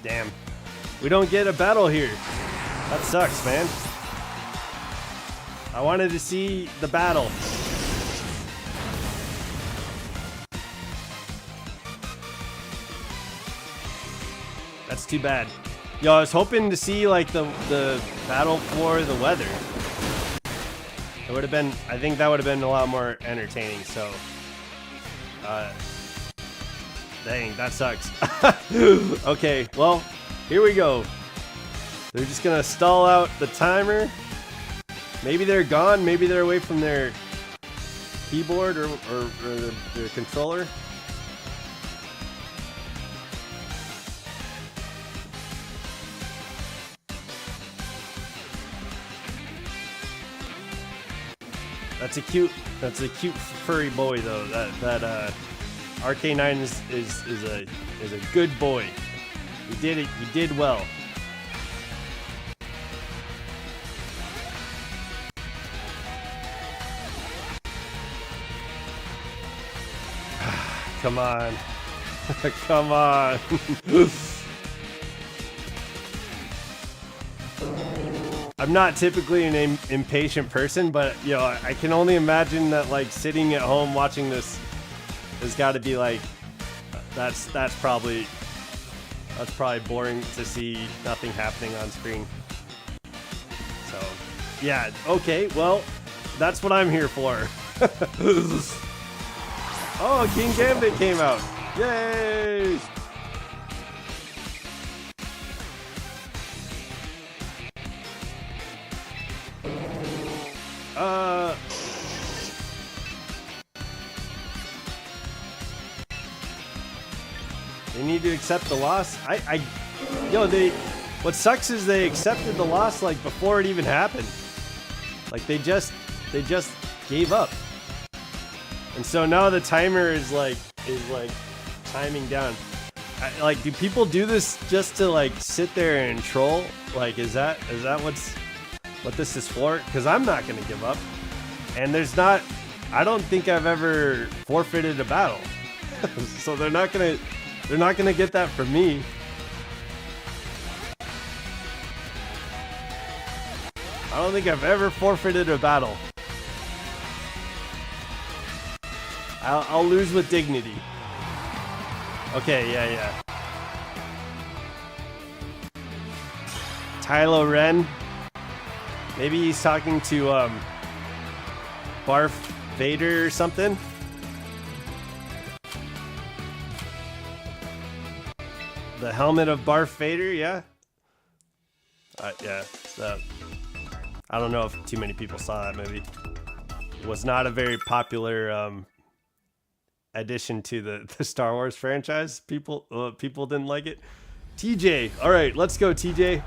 Damn. We don't get a battle here. That sucks, man. I wanted to see the battle. That's too bad. Yo, I was hoping to see like the battle for the weather. It would have been, I think that would have been a lot more entertaining. So, dang, that sucks. Okay, well, here we go. They're just gonna stall out the timer. Maybe they're gone. Maybe they're away from their keyboard or their controller. That's a cute furry boy though. That RK9 is a good boy. You did it. You did well. Come on. Come on. I'm not typically an impatient person, but you know, I can only imagine that like sitting at home watching this has got to be like that's probably boring to see nothing happening on screen. So, yeah, okay, well, that's what I'm here for. Oh, King Gambit came out. Yay! They need to accept the loss. What sucks is they accepted the loss like before it even happened. Like they just gave up. And so now the timer is like timing down. Like, do people do this just to like sit there and troll? Like, is that what this is for? Because I'm not gonna give up. And I don't think I've ever forfeited a battle. So they're not gonna get that from me. I don't think I've ever forfeited a battle. I'll lose with dignity. Okay, yeah. Tylo Ren. Maybe he's talking to Barf Vader or something. The helmet of Barf Vader, yeah. Yeah. So, I don't know if too many people saw that movie. It was not a very popular addition to the Star Wars franchise. People didn't like it. TJ, all right, let's go, TJ.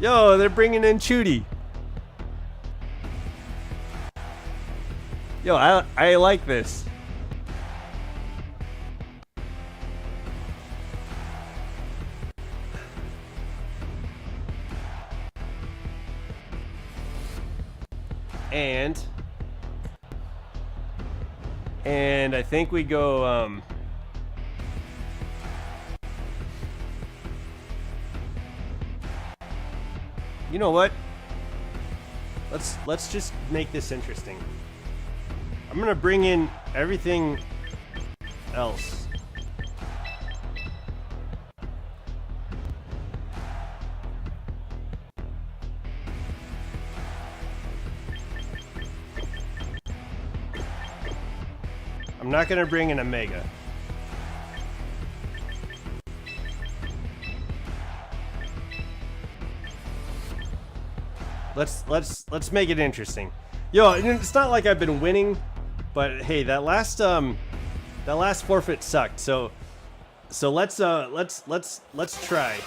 Yo, they're bringing in Chudy. Yo, I like this. And I think we go you know what? Let's just make this interesting. I'm gonna bring in everything else. I'm not gonna bring in a Mega. Let's make it interesting. Yo, it's not like I've been winning, but hey, that last forfeit sucked. So let's try.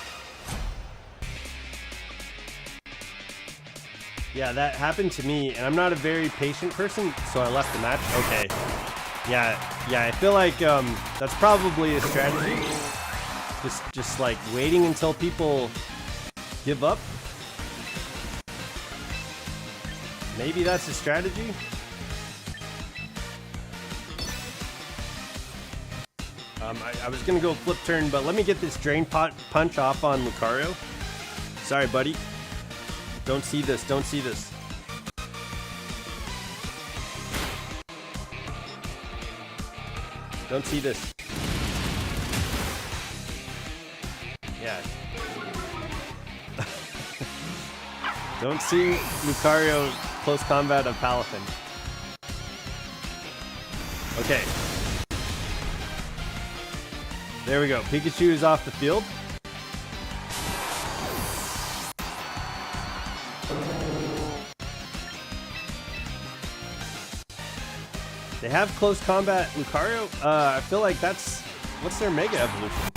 Yeah, that happened to me, and I'm not a very patient person, so I left the match. Okay. Yeah, I feel like that's probably a strategy. Just like waiting until people give up. Maybe that's a strategy. I was gonna go flip turn, but let me get this drain punch off on Lucario. Sorry, buddy. Don't see this. Don't see this. Don't see this. Yeah. Don't see Lucario close combat of Palafin. Okay. There we go. Pikachu is off the field. They have close combat Lucario. I feel like what's their Mega Evolution?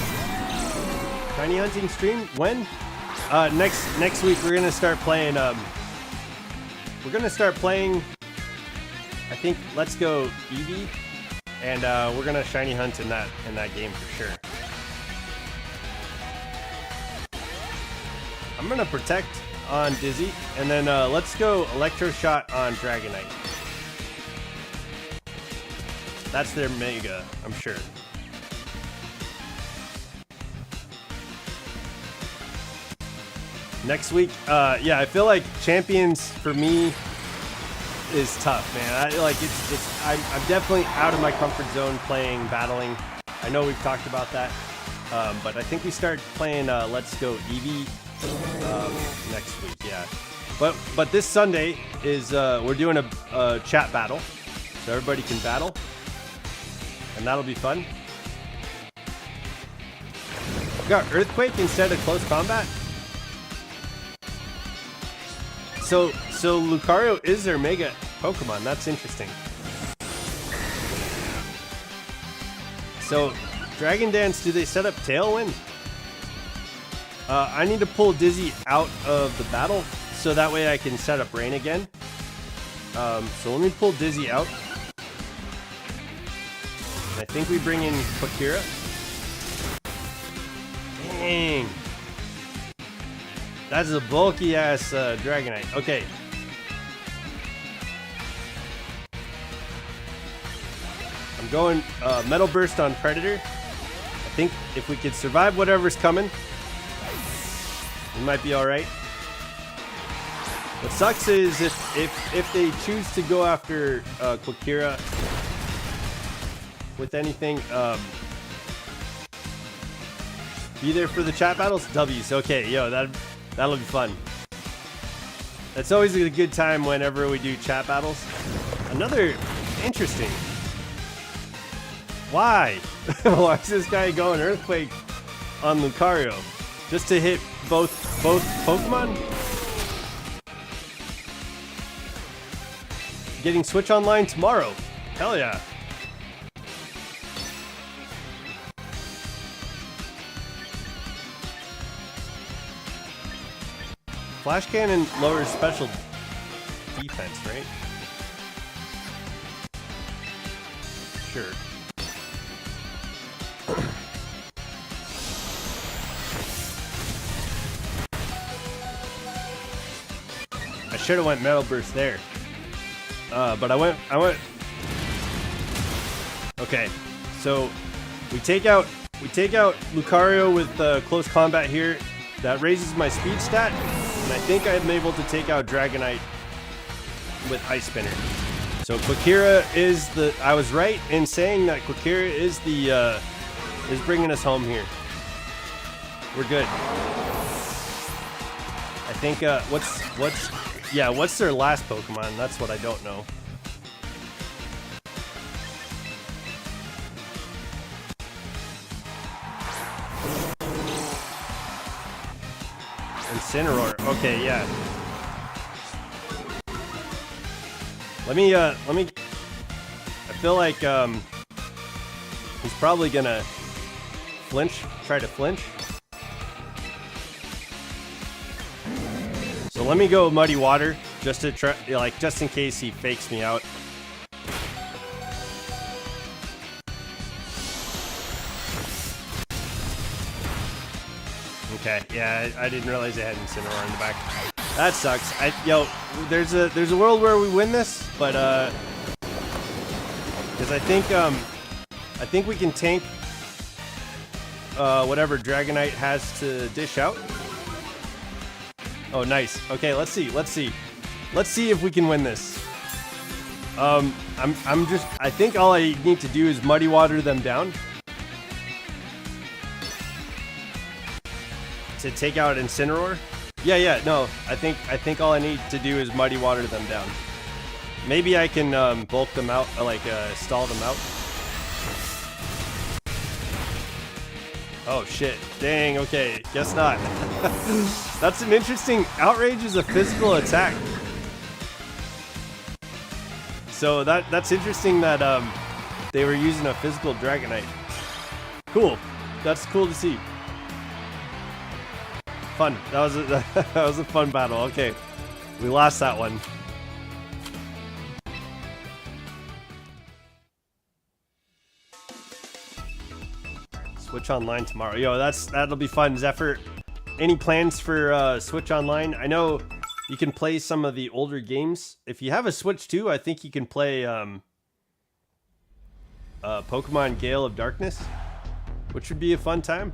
Shiny hunting stream? When? Next week we're gonna start playing we're gonna start playing. I think Let's Go Eevee, and we're gonna shiny hunt in that game for sure. I'm gonna protect on Dizzy, and then let's go Electro Shot on Dragonite. That's their Mega, I'm sure. Next week, yeah, I feel like Champions for me is tough, man. I'm definitely out of my comfort zone playing battling. I know we've talked about that, but I think we start playing Let's Go Eevee next week, yeah. But this Sunday is we're doing a chat battle, so everybody can battle, and that'll be fun. We got Earthquake instead of close combat. So Lucario is their Mega Pokemon. That's interesting. So Dragon Dance, do they set up Tailwind? I need to pull Dizzy out of the battle so that way I can set up Rain again. So let me pull Dizzy out. And I think we bring in Quakira. Dang. That's a bulky ass Dragonite. Okay. I'm going Metal Burst on Predator. I think if we could survive whatever's coming, we might be alright. What sucks is if they choose to go after Quakira with anything, be there for the chat battles. W's. Okay, yo, that'll be fun. That's always a good time whenever we do chat battles. Another interesting. Why? Why is this guy going Earthquake on Lucario? Just to hit both Pokemon? Getting Switch Online tomorrow. Hell yeah. Flash Cannon lowers special defense, right? Sure. I should have went Metal Burst there. But I went. Okay, so we take out Lucario with close combat here. That raises my speed stat, and I think I'm able to take out Dragonite with Ice Spinner. So Quakira is the. I was right in saying that Quakira is the is bringing us home here. We're good. I think what's their last Pokemon? That's what I don't know. Incineroar. Okay, yeah. Let me I feel like he's probably gonna try to flinch. So let me go Muddy Water just to try, just in case he fakes me out. Okay, yeah, I didn't realize they had Incineroar in the back. That sucks. There's a world where we win this, but because I think we can tank whatever Dragonite has to dish out. Oh, nice. Okay, let's see if we can win this. I think all I need to do is Muddy Water them down to take out Incineroar. Yeah, no, I think all I need to do is Muddy Water them down. Maybe I can bulk them out, stall them out. Oh shit, dang, okay, guess not. That's an interesting, Outrage is a physical attack. So that's interesting that they were using a physical Dragonite. Cool, that's cool to see. Fun, that was a fun battle. Okay, we lost that one. Switch Online tomorrow. Yo, that'll be fun. Zephyr, any plans for Switch Online? I know you can play some of the older games. If you have a Switch too, I think you can play Pokemon Gale of Darkness, which would be a fun time.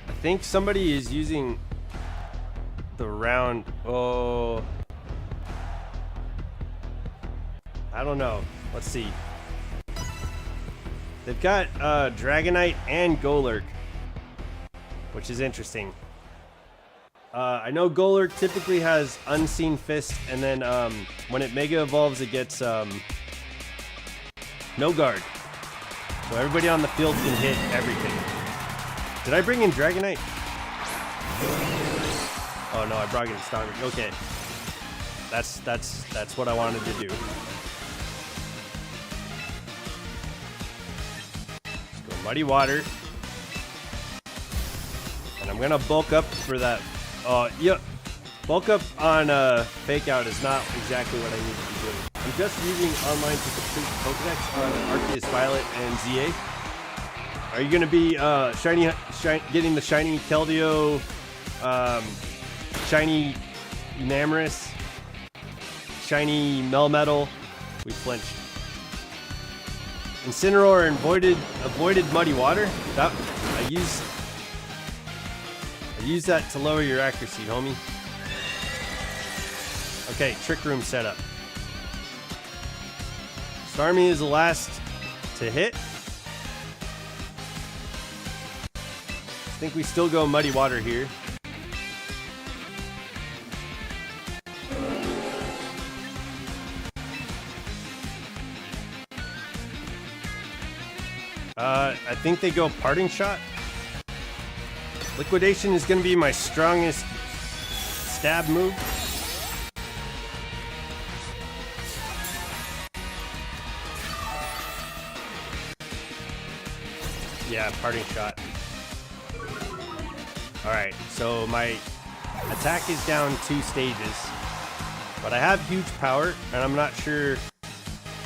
I think somebody is using the round. Oh, I don't know. Let's see. They've got Dragonite and Golurk, which is interesting. I know Golurk typically has Unseen Fist, and then when it Mega Evolves, it gets No Guard. So everybody on the field can hit everything. Did I bring in Dragonite? Oh no, I brought in Starmie. Okay, that's what I wanted to do. Let's go Muddy Water, and I'm gonna bulk up for that. Yeah, bulk up on Fake Out is not exactly what I need to be doing. I'm just using online to complete Pokedex on Arceus Violet and ZA. Are you gonna be getting the shiny Keldeo, shiny Enamorous, shiny Melmetal? We flinched. Incineroar and avoided Muddy Water. That I use that to lower your accuracy, homie. Okay, Trick Room setup. Starmie is the last to hit. I think we still go Muddy Water here. I think they go Parting Shot. Liquidation is going to be my strongest stab move. Yeah, Parting Shot. Alright, so my attack is down 2 stages, but I have huge power, and I'm not sure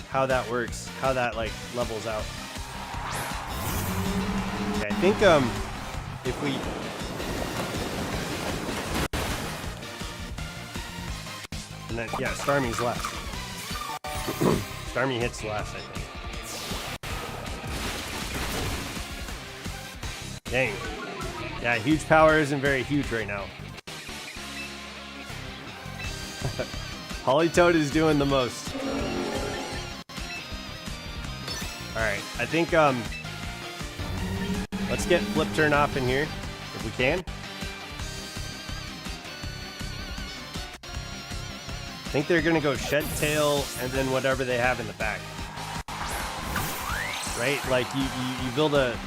how that works, how that like levels out. Okay, I think if we and then yeah, Starmie's last. Starmie hits last, I think. Dang. Yeah, huge power isn't very huge right now. Hollytoad is doing the most. Alright, I think let's get Flip Turn off in here, if we can. I think they're gonna go Shed Tail and then whatever they have in the back. Right? Like you build a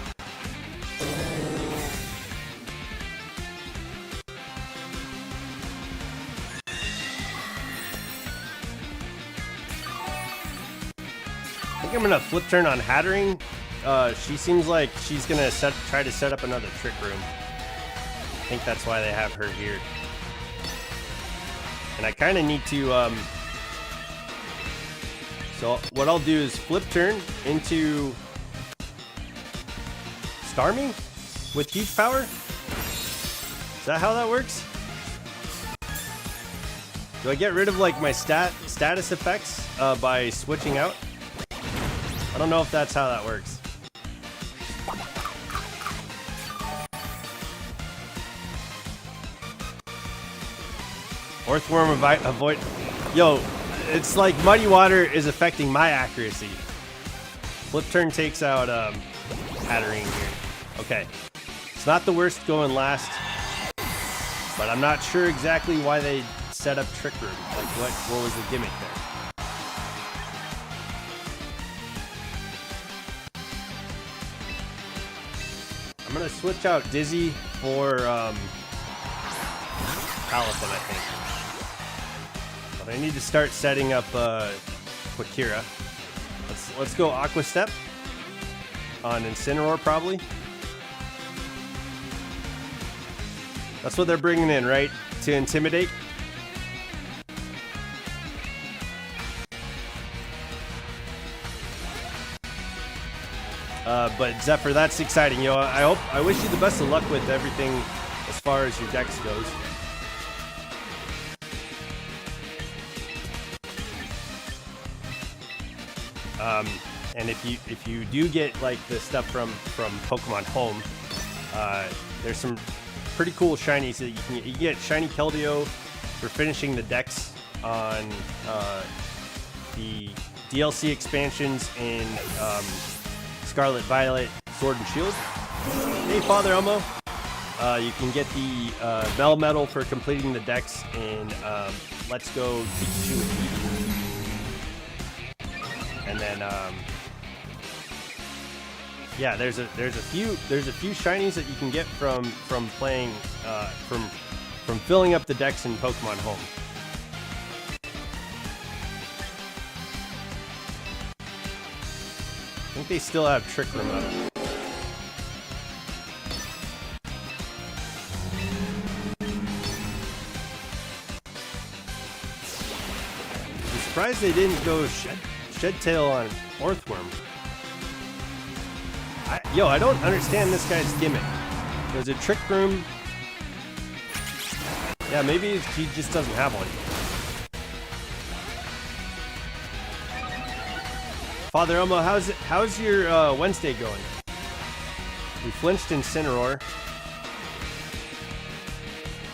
I think I'm gonna Flip Turn on Hattering. She seems like she's gonna try to set up another Trick Room. I think that's why they have her here. And I kind of need to. So what I'll do is Flip Turn into Starmie with huge power. Is that how that works? Do I get rid of like my status effects by switching out? I don't know if that's how that works. Earthworm avoid. Yo, it's like Muddy Water is affecting my accuracy. Flip Turn takes out Hattering here. Okay. It's not the worst going last, but I'm not sure exactly why they set up Trick Room. Like what was the gimmick there? I'm gonna switch out Dizzy for Palafin, I think. But I need to start setting up Quakira. Let's go Aqua Step. on Incineroar, probably. That's what they're bringing in, right? To intimidate. But Zephyr, that's exciting. I wish you the best of luck with everything as far as your dex goes. And if you do get like the stuff from Pokemon Home, there's some pretty cool shinies that you can get. You can get shiny Keldeo for finishing the dex on the DLC expansions in Scarlet Violet Sword and Shield. Hey, Father Elmo. You can get the Bell Medal for completing the dex in Let's Go Pikachu and Eevee. And then yeah, there's a few shinies that you can get from playing from filling up the decks in Pokemon Home. I think they still have Trick Room up. I'm surprised they didn't go Shed Tail on Orthworm. I don't understand this guy's gimmick. There's a Trick Room. Yeah, maybe he just doesn't have one. Father Elmo, how's your Wednesday going? We flinched Incineroar.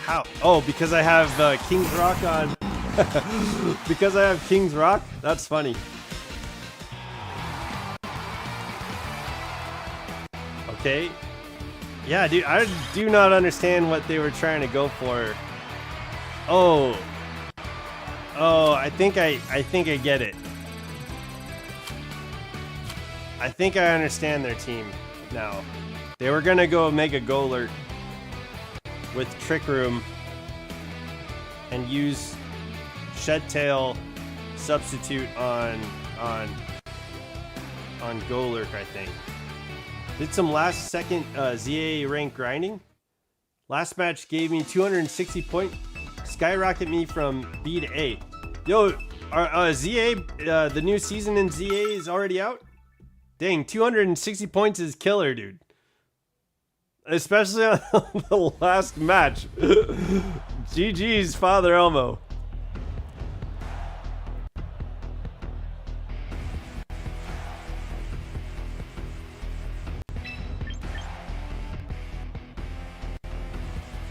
How? Oh, because I have King's Rock on. Because I have King's Rock? That's funny. Okay. Yeah, dude, I do not understand what they were trying to go for. Oh, I think I get it. I think I understand their team now. They were gonna go Mega Golurt with Trick Room and use Shed Tail substitute on Golurt, I think. Did some last second ZA rank grinding. Last match gave me 260 point, skyrocket me from B to A. Yo, ZA, the new season in ZA is already out? Dang, 260 points is killer, dude. Especially on the last match. GG's, Father Elmo.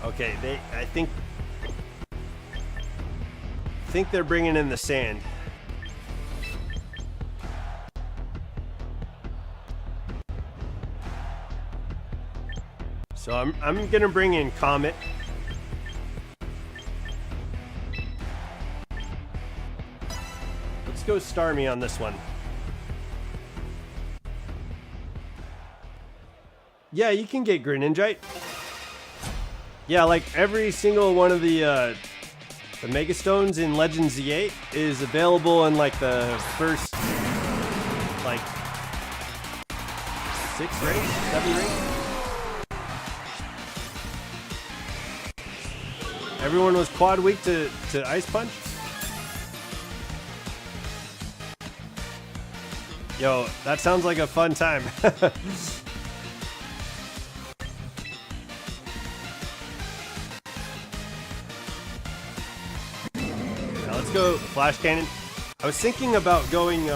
Okay, I think they're bringing in the sand. So I'm gonna bring in Comet. Let's go Starmie on this one. Yeah, you can get Greninjite. Yeah, like every single one of the Mega Stones in Legends Z8 is available in like the first like 6 rings, 7 rings. Everyone was quad weak to Ice Punch. Yo, that sounds like a fun time. Let's go Flash Cannon. I was thinking about going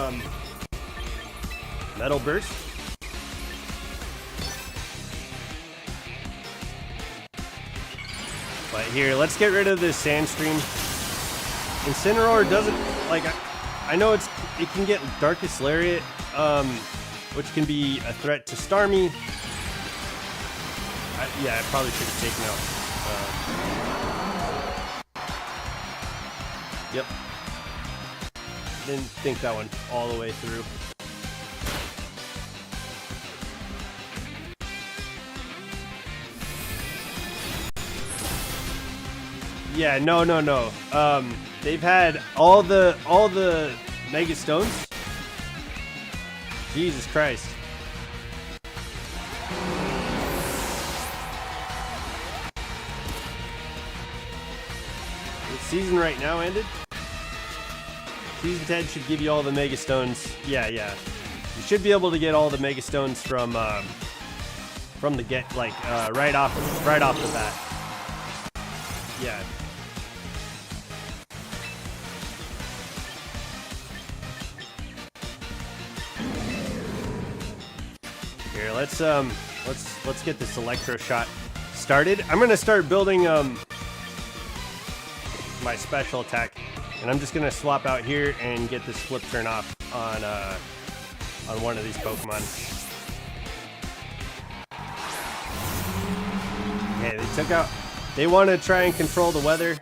Metal Burst. But here, let's get rid of this Sandstream. Incineroar doesn't like. I know it can get Darkest Lariat, which can be a threat to Starmie. Yeah, I probably should have taken out. Yep. Didn't think that one all the way through. Yeah, no. They've had all the Mega Stones. Jesus Christ. season right now ended? Season 10 should give you all the Mega Stones. Yeah. You should be able to get all the Mega Stones from the get, like right off the bat. Yeah. Here, let's get this Electro Shot started. I'm gonna start building my special attack, and I'm just gonna swap out here and get this flip turn off on one of these Pokemon. Okay, they took out. They want to try and control the weather.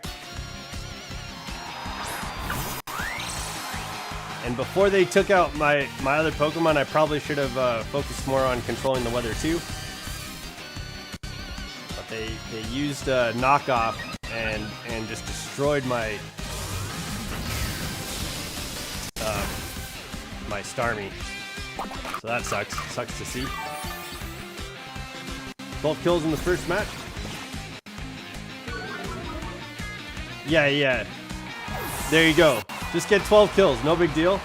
And before they took out my other Pokemon, I probably should have focused more on controlling the weather too. But they used knockoff and just destroyed my my Starmie. So that sucks. Sucks to see. 12 kills in the first match. Yeah. There you go. Just get 12 kills. No big deal.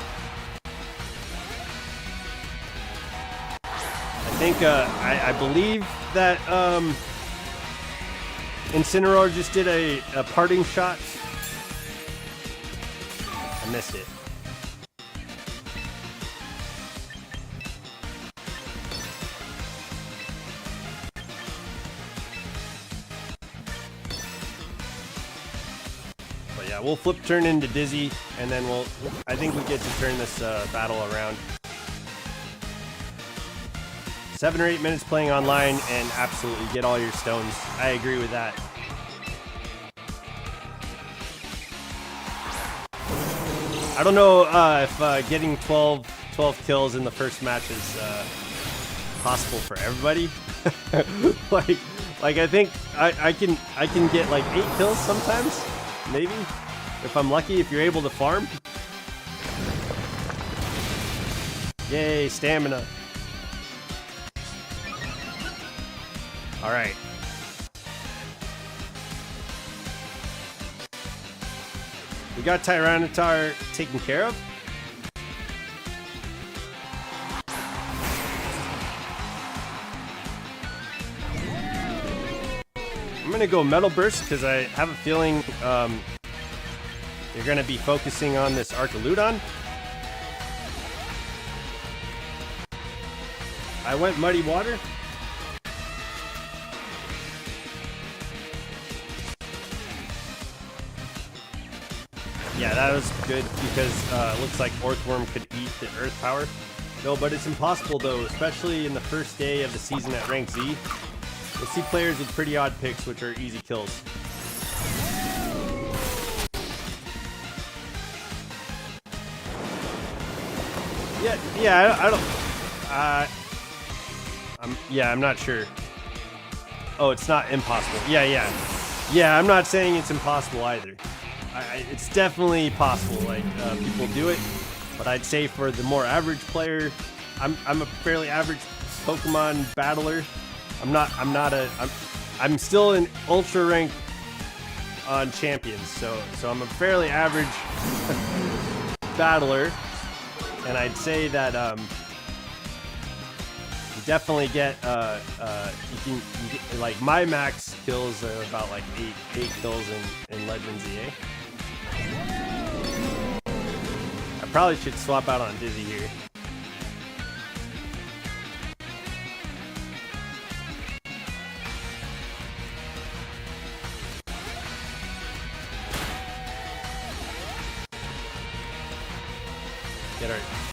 I think, I believe that Incineroar just did a parting shot. I missed it. Yeah, we'll flip turn into Dizzy, and then I think we get to turn this battle around. 7 or 8 minutes playing online, and absolutely get all your stones. I agree with that. I don't know if getting 12 kills in the first match is possible for everybody. like I think I can get like 8 kills sometimes. Maybe, if I'm lucky, if you're able to farm. Yay, stamina. All right. We got Tyranitar taken care of. I'm gonna go Metal Burst because I have a feeling you're gonna be focusing on this Archaludon. I went Muddy Water. Yeah, that was good because it looks like Orthworm could eat the Earth Power. No, but it's impossible though, especially in the first day of the season at Rank Z. You'll see players with pretty odd picks, which are easy kills. Yeah, I don't. I'm not sure. Oh, it's not impossible. Yeah. I'm not saying it's impossible either. It's definitely possible. Like people do it, but I'd say for the more average player, I'm a fairly average Pokemon battler. I'm still in ultra rank on champions, so I'm a fairly average battler, and I'd say that you definitely get you get like my max kills are about like eight kills in Legends EA. I probably should swap out on Dizzy here.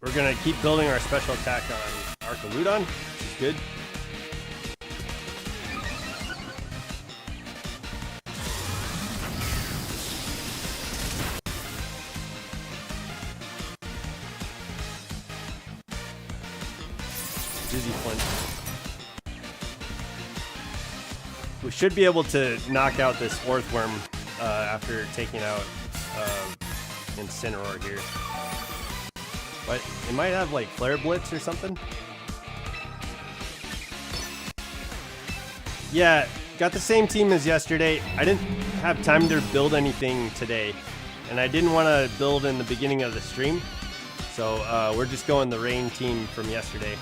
We're gonna keep building our special attack on Archaludon, which is good. Dizzy Flint. We should be able to knock out this Orthworm after taking out Incineroar here. But it might have like Flare Blitz or something. Yeah, got the same team as yesterday. I didn't have time to build anything today, and I didn't want to build in the beginning of the stream, so we're just going the rain team from yesterday.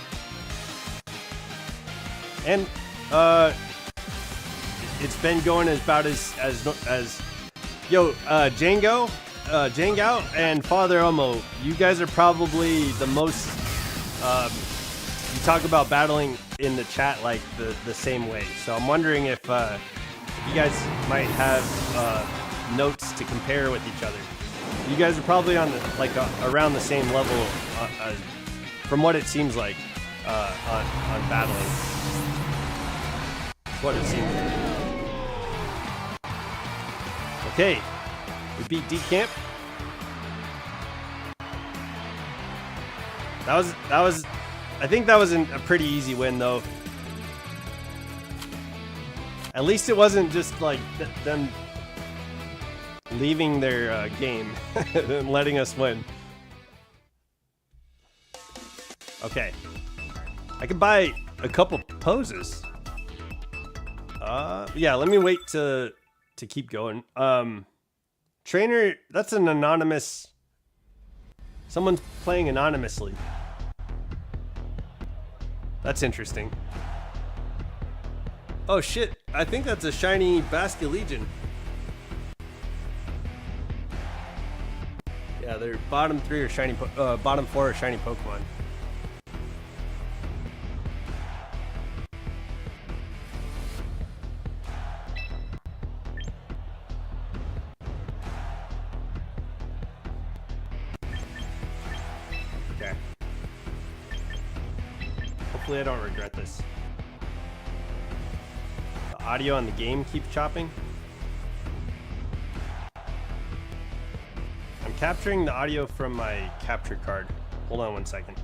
And it's been going about as yo, Django and Father Omo, you guys are probably the most you talk about battling in the chat like the same way. So I'm wondering if you guys might have notes to compare with each other. You guys are probably on the around the same level from what it seems like on battling. That's what it seems like. Okay, we beat D-Camp. That was I think that was a pretty easy win, though. At least it wasn't just like them leaving their game and letting us win. Okay, I could buy a couple poses. Yeah, let me wait to keep going. Trainer, that's an anonymous. Someone's playing anonymously. That's interesting. Oh shit, I think that's a shiny Basket Legion. Yeah, they're bottom 3 or shiny, bottom 4 are shiny Pokemon. Okay. Hopefully I don't regret this. The audio on the game keeps chopping. I'm capturing the audio from my capture card. Hold on one second.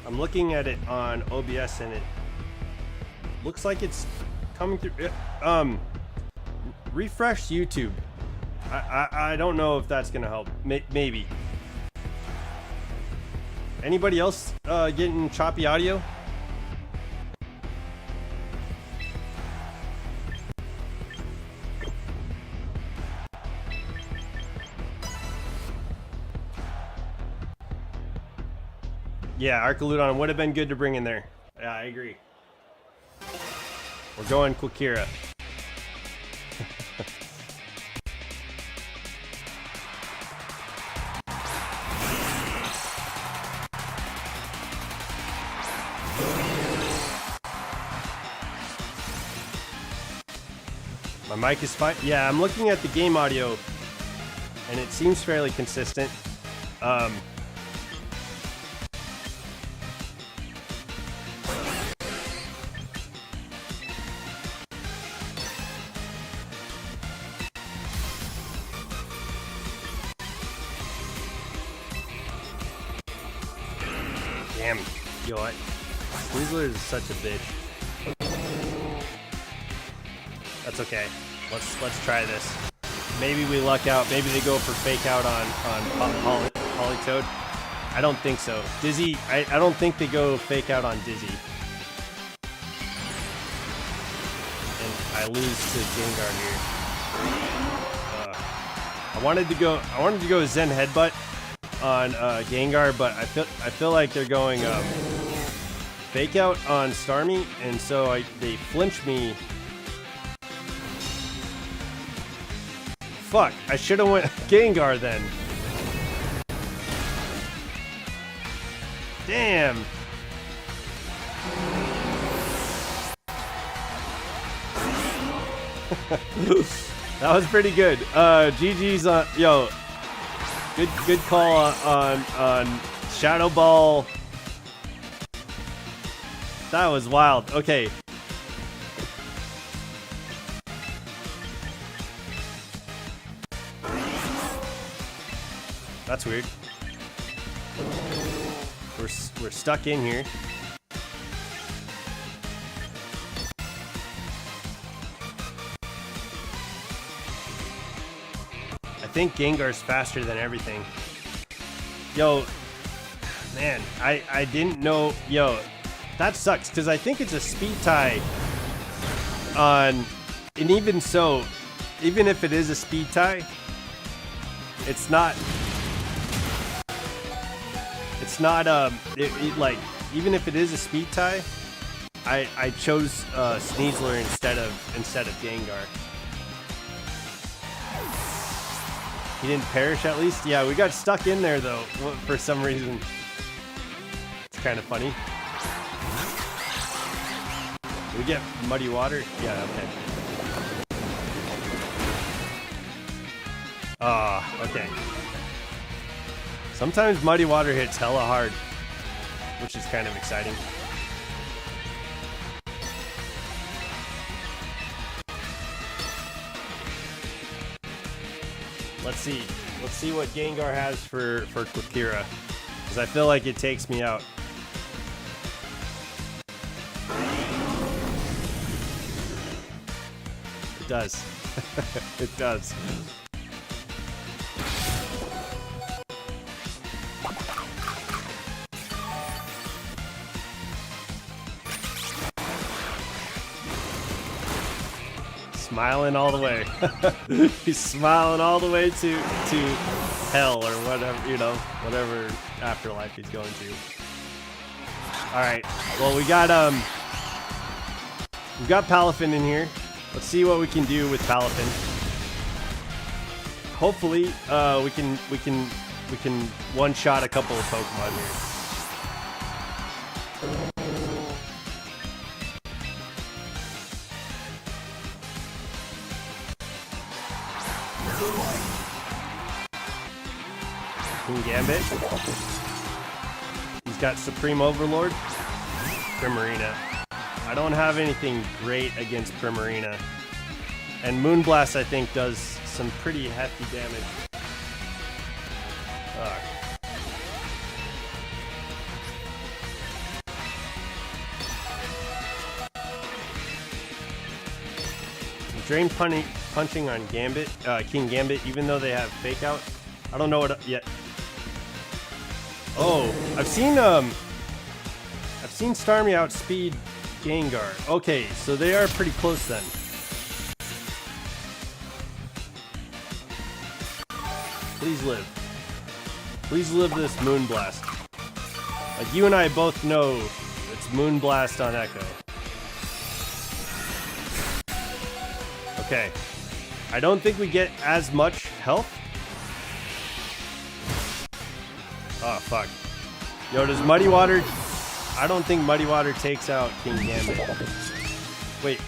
I'm looking at it on OBS and it looks like it's coming through. Refresh YouTube. I don't know if that's gonna help. Maybe. Anybody else getting choppy audio? Yeah, Arcaludon would have been good to bring in there. Yeah, I agree. We're going Quakira. My mic is fine. Yeah, I'm looking at the game audio, and it seems fairly consistent. Damn, yo, Weasler is such a bitch. That's okay. Let's try this. Maybe we luck out. Maybe they go for fake out on Polytoad. I don't think so. Dizzy, I don't think they go fake out on Dizzy. And I lose to Gengar here. I wanted to go Zen Headbutt on Gengar, but I feel like they're going fake out on Starmie, and so they flinch me. Fuck, I should have went Gengar then. Damn. That was pretty good. GG's on, yo. Good call on Shadow Ball. That was wild. Okay. That's weird. We're stuck in here. think Gengar's faster than everything. Yo, man, I didn't know. Yo, that sucks because I think it's a speed tie on, and even so, even if it is a speed tie, it's not. It's not like, even if it is a speed tie, I chose Sneasler instead of Gengar. He didn't perish at least? Yeah, we got stuck in there though for some reason. It's kind of funny. We get muddy water? Yeah, okay. Okay. Sometimes muddy water hits hella hard, which is kind of exciting. Let's see. Let's see what Gengar has for Quakira, because I feel like it takes me out. It does. It does. Smiling all the way. He's smiling all the way to hell or whatever, you know, whatever afterlife he's going to. All right. Well, we got Palafin in here. Let's see what we can do with Palafin. Hopefully, we can one-shot a couple of Pokemon here. Gambit. He's got Supreme Overlord. Primarina. I don't have anything great against Primarina. And Moonblast, I think, does some pretty hefty damage. Drain punching on Gambit, King Gambit, even though they have Fake Out. I don't know what yet. Oh, I've seen Starmie outspeed Gengar. Okay, so they are pretty close then. Please live. Please live this Moonblast. Like you and I both know it's Moonblast on Echo. Okay. I don't think we get as much health. Oh, fuck. Yo, does Muddy Water... I don't think Muddy Water takes out King Gambit. Wait.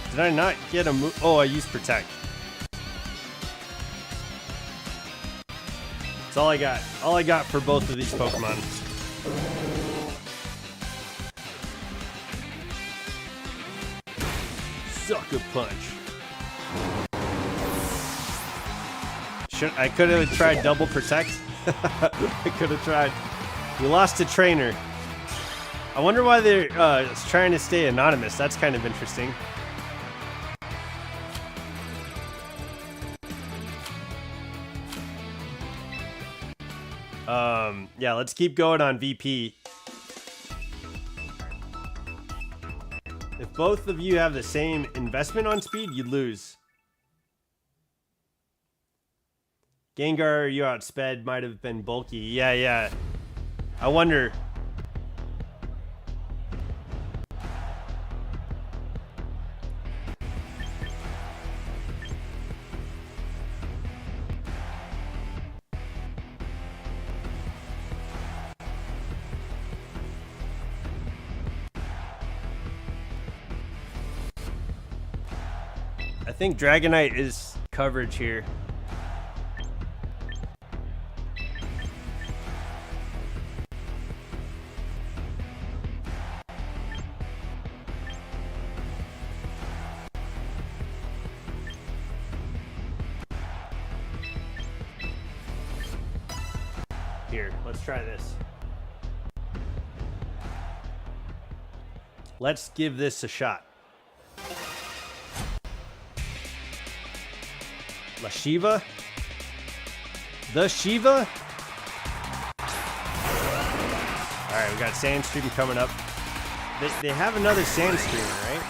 Did I not get a move? Oh, I used Protect. That's all I got. All I got for both of these Pokemon. Sucker Punch. I could have tried double protect. I could have tried. You lost a trainer. I wonder why they're trying to stay anonymous. That's kind of interesting. Yeah, let's keep going on VP. If both of you have the same investment on speed, you lose. Gengar, you outsped, might have been bulky. Yeah. I wonder. I think Dragonite is coverage here. Here, let's try this. Let's give this a shot. La Shiva? The Shiva? Alright, we got Sandstream coming up. They have another Sandstreamer, right?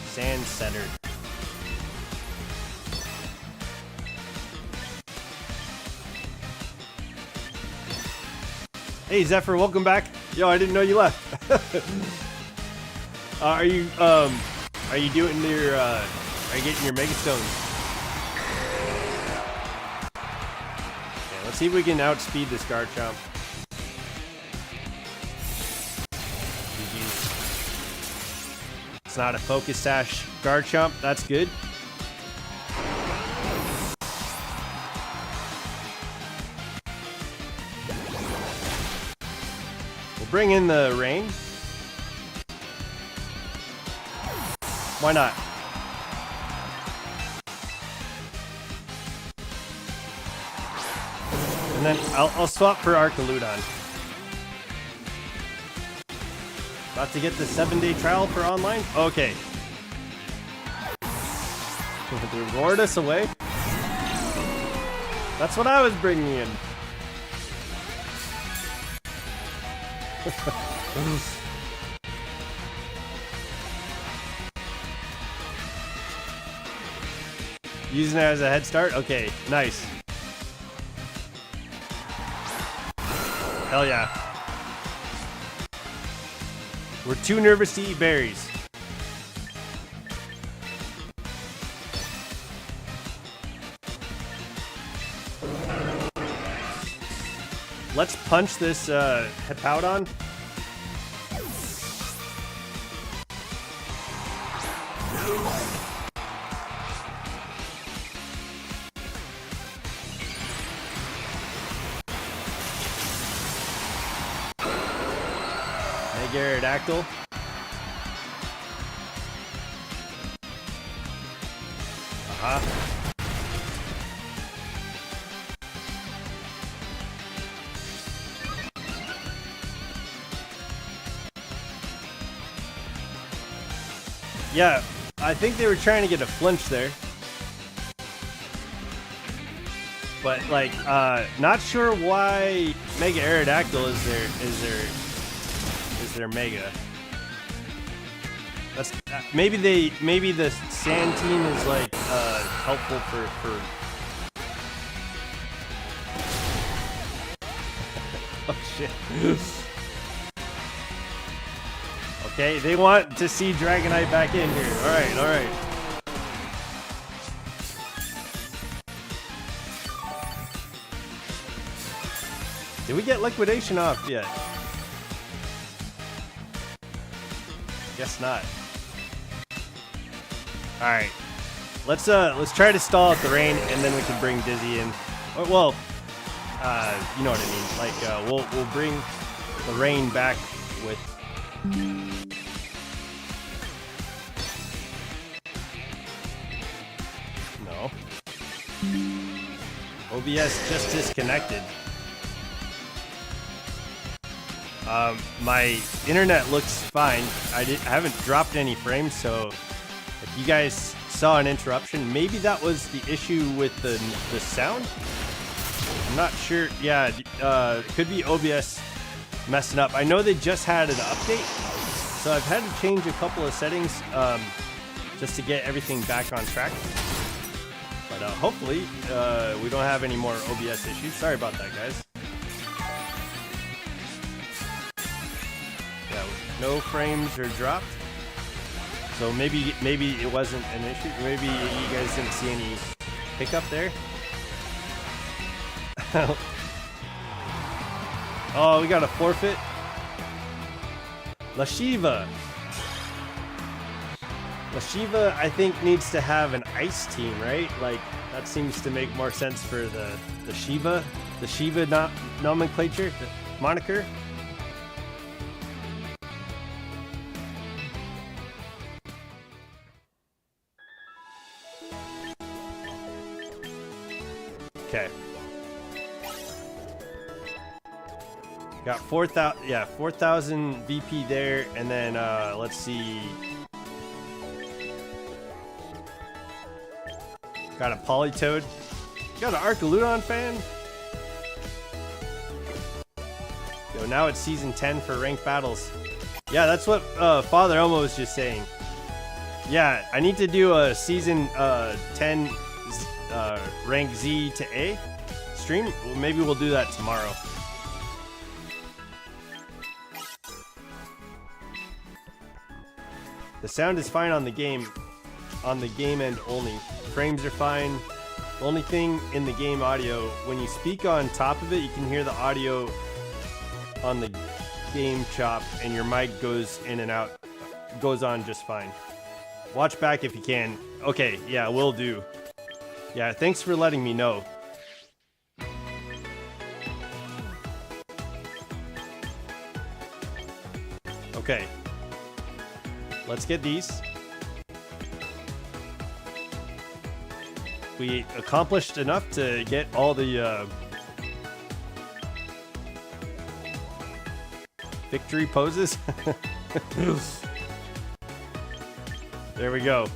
Sand Setter. Hey Zephyr, welcome back. Yo, I didn't know you left. Are you doing your are you getting your Mega Stones? Okay, let's see if we can outspeed this Garchomp. GG's. It's not a Focus Sash Garchomp, that's good. We'll bring in the rain. Why not? And then I'll swap for Archaludon. About to get the 7-day trial for online? Okay. Reward us away? That's what I was bringing in. Using it as a head start? Okay, nice. Hell yeah. We're too nervous to eat berries. Let's punch this Hippowdon. Aerodactyl. Yeah, I think they were trying to get a flinch there. But like, not sure why Mega Aerodactyl is their Mega. That's maybe the Sand team is like helpful for oh shit. Okay, they want to see Dragonite back in here. Alright, alright. Did we get liquidation off yet? Guess not. Alright. Let's try to stall out the rain and then we can bring Dizzy in. Well, you know what I mean. Like we'll bring the rain back with no. OBS just disconnected. My internet looks fine. I haven't dropped any frames, so if you guys saw an interruption, maybe that was the issue with the sound. I'm not sure. Yeah, it could be OBS messing up. I know they just had an update, so I've had to change a couple of settings just to get everything back on track. But hopefully we don't have any more OBS issues. Sorry about that, guys. Yeah, no frames are dropped. So maybe it wasn't an issue. Maybe you guys didn't see any hiccup there. Oh, we got a forfeit. La Shiva, I think, needs to have an ice team, right? Like, that seems to make more sense for the Shiva nomenclature, the moniker. Okay. Got 4,000 VP there, and then let's see. Got a Politoed. Got an Arcaludon fan. Yo, now it's season 10 for ranked battles. Yeah, that's what Father Elmo was just saying. Yeah, I need to do a season 10 rank Z to A stream. Maybe we'll do that tomorrow. The sound is fine on the game end only. Frames are fine. The only thing in the game audio, when you speak on top of it, you can hear the audio on the game chop, and your mic goes in and out, goes on just fine. Watch back if you can. Okay, yeah, will do. Yeah, thanks for letting me know. Okay. Let's get these. We accomplished enough to get all the victory poses. There we go.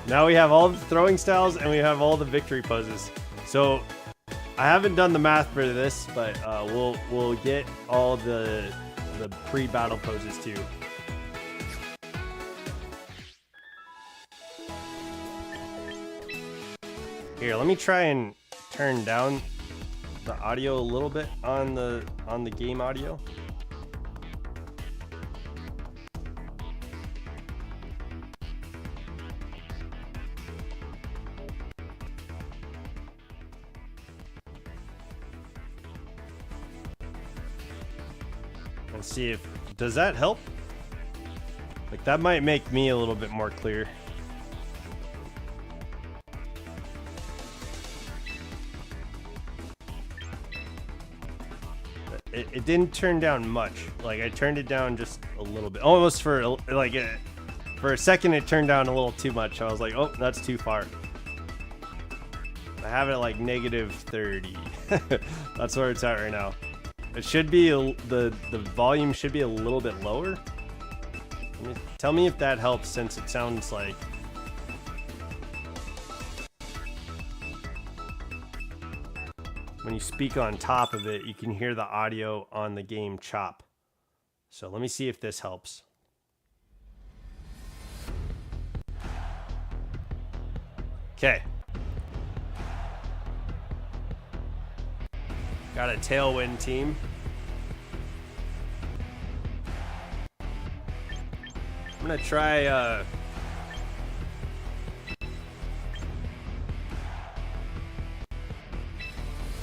Now we have all the throwing styles and we have all the victory poses. So I haven't done the math for this, but we'll get all the pre-battle poses too. Here, let me try and turn down the audio a little bit on the game audio. And see if, does that help? Like, that might make me a little bit more clear. It didn't turn down much. Like, I turned it down just a little bit. Almost for, like, for a second it turned down a little too much. I was like, oh, that's too far. I have it at like -30. That's where it's at right now. It should be, the volume should be a little bit lower. Tell me if that helps, since it sounds like... when you speak on top of it, you can hear the audio on the game chop. So let me see if this helps. Okay. Got a Tailwind team. I'm gonna try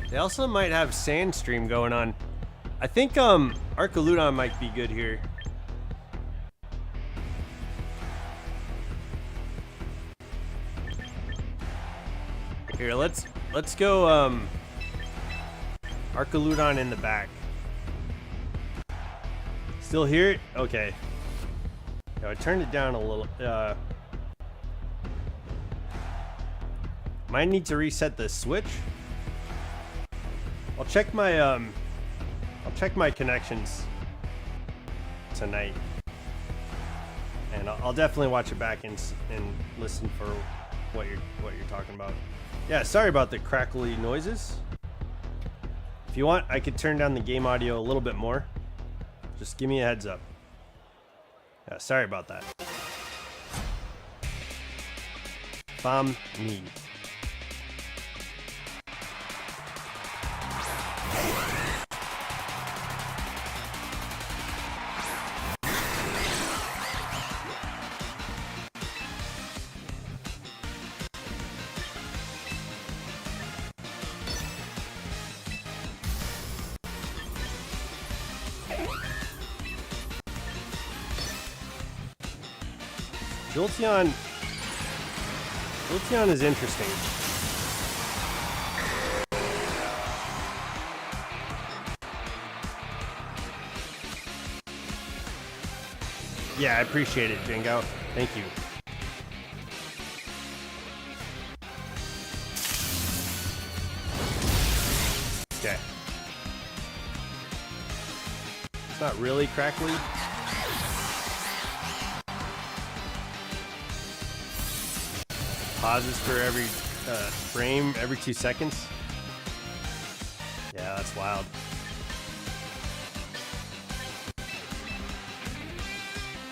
they also might have Sandstream going on. I think Arcaludon might be good here. Here, let's go Arcaludon in the back. Still hear it? Okay. No, I turned it down a little. Might need to reset the switch. I'll check my connections tonight, and I'll definitely watch it back and listen for what you're talking about. Yeah, sorry about the crackly noises. If you want, I could turn down the game audio a little bit more. Just give me a heads up. Yeah, sorry about that. Bomb me. Jolteon is interesting. Yeah, I appreciate it, Jingo. Thank you. Okay. It's not really crackly. Pauses for every frame every 2 seconds. Yeah, that's wild.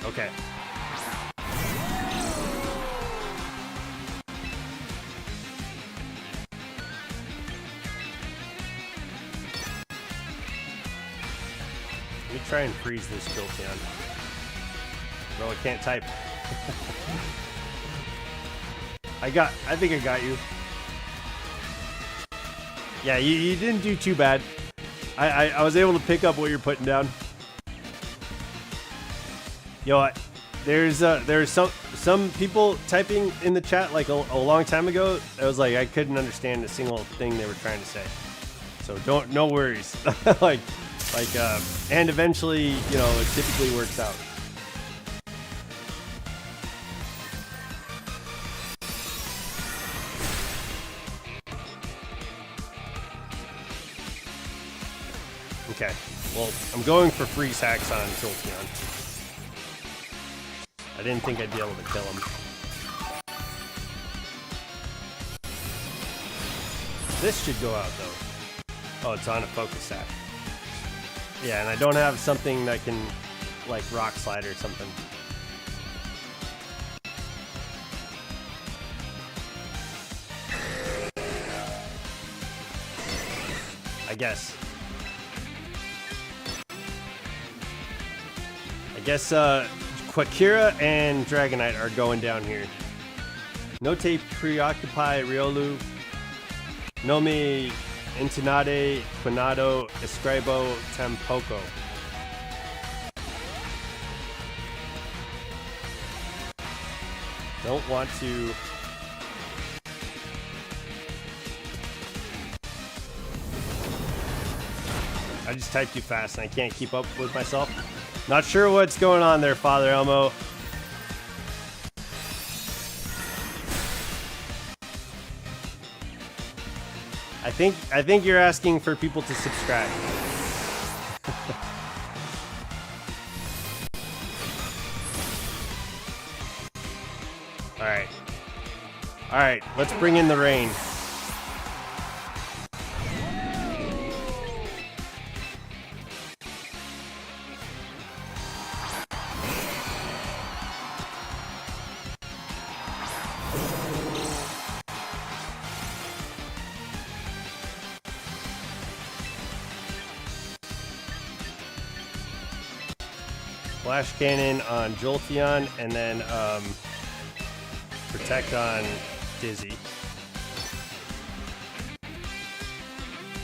Okay. Let me try and freeze this Jolteon. Bro, I can't type. I think I got you. Yeah, you didn't do too bad. I was able to pick up what you're putting down. Yo, there's some people typing in the chat like a long time ago. I was like, I couldn't understand a single thing they were trying to say. So no worries. And eventually, you know, it typically works out. Okay, well, I'm going for freeze hacks on Jolteon. I didn't think I'd be able to kill him. This should go out, though. Oh, it's on a focus hack. Yeah, and I don't have something that can, like, rock slide or something. I guess, Quakira and Dragonite are going down here. Note preoccupy Riolu. Nomi intonade quinado escribo tampoco. Don't want to. I just typed too fast and I can't keep up with myself. Not sure what's going on there, Father Elmo. I think you're asking for people to subscribe. All right, let's bring in the rain. Flash Cannon on Jolteon, and then Protect on Dizzy.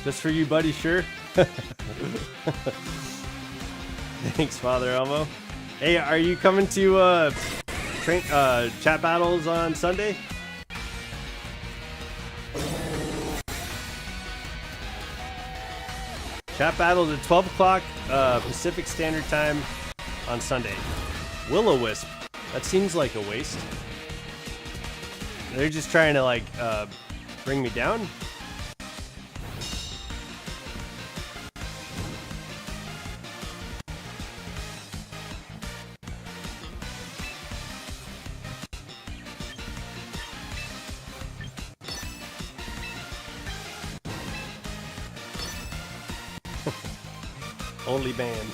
Just for you, buddy, sure? Thanks, Father Elmo. Hey, are you coming to chat battles on Sunday? Chat battles at 12 o'clock Pacific Standard Time on Sunday. Will-O-Wisp. That seems like a waste. They're just trying to, like, bring me down? Holy man.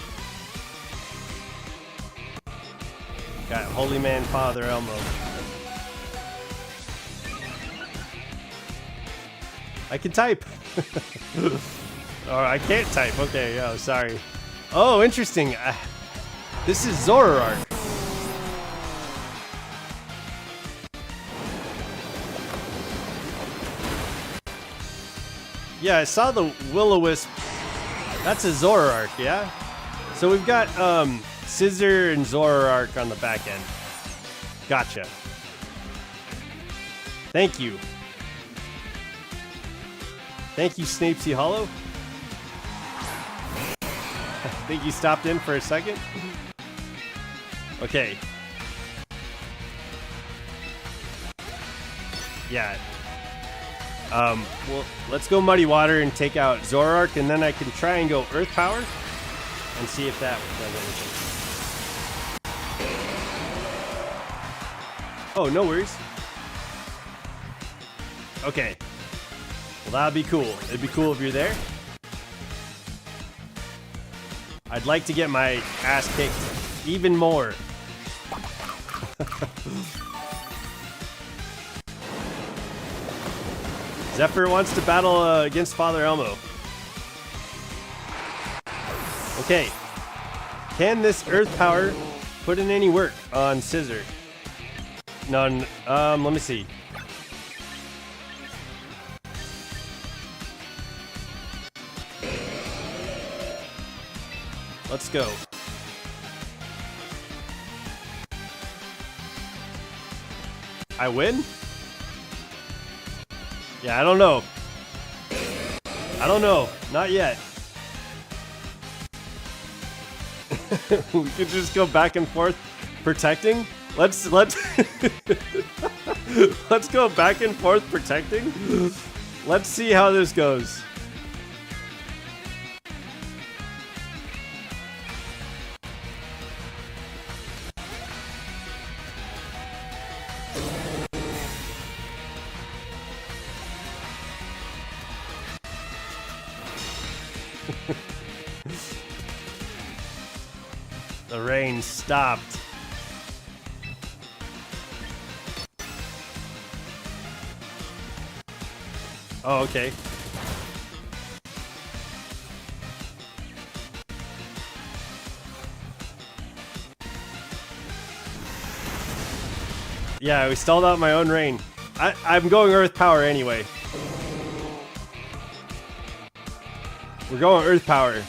Got Holy Man Father Elmo. I can type. Oh, I can't type. Okay, oh, sorry. Oh, interesting. This is Zoroark. Yeah, I saw the Will-O-Wisp. That's a Zoroark, yeah? So we've got Scizor and Zoroark on the back end. Gotcha. Thank you. Thank you, Snapesy Hollow. I think you stopped in for a second. Okay. Yeah. Well, let's go Muddy Water and take out Zoroark, and then I can try and go Earth Power and see if that does anything. Oh, no worries. Okay. Well, that'd be cool. It'd be cool if you're there. I'd like to get my ass kicked even more. Zephyr wants to battle against Father Elmo. Okay. Can this Earth Power put in any work on Scissor? None. Let me see. Let's go. I win? Yeah, I don't know. I don't know. Not yet. We could just go back and forth protecting. Let's let's go back and forth protecting. Let's see how this goes. The rain stopped. Oh, okay. Yeah, we stalled out my own rain. I'm going Earth Power anyway. We're going Earth Power.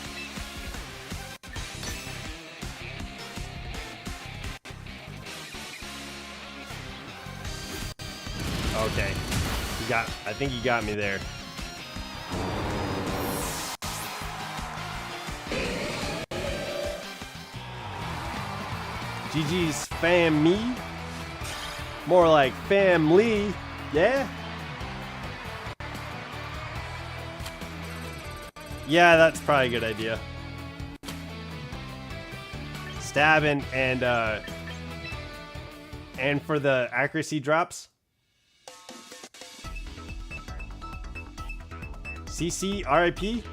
Okay. I think you got me there. GG's fam me. More like family. Yeah? Yeah, that's probably a good idea. Stab and for the accuracy drops. CC RIP.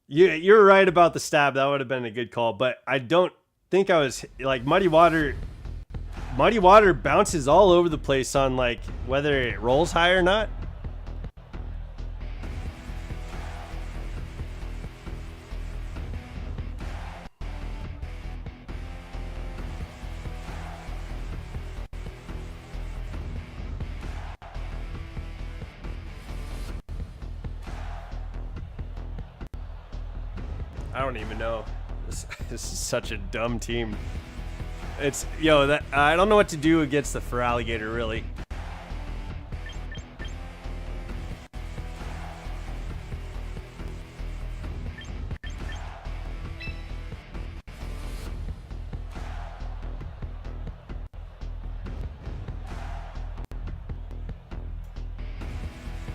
You're right about the stab. That would have been a good call, but I don't think I was like Muddy Water. Muddy Water bounces all over the place on like whether it rolls high or not. I don't even know. This is such a dumb team. It's that I don't know what to do against the Feraligatr really.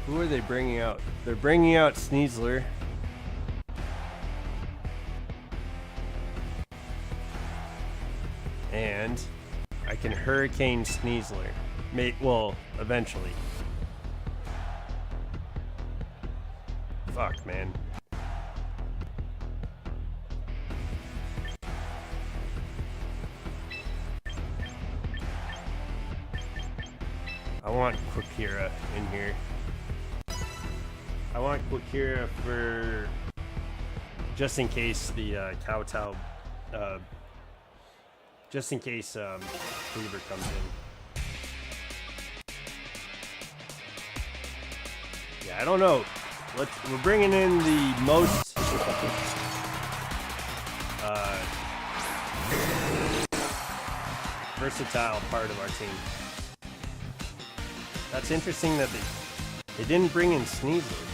Who are they bringing out? They're bringing out Sneasler. And I can Hurricane Sneasler. Well, eventually. Fuck, man. I want Quakira in here. I want Quakira for just in case the Kowtow just in case Cleaver comes in. Yeah, I don't know. We're bringing in the most versatile part of our team. That's interesting that they didn't bring in Sneasler.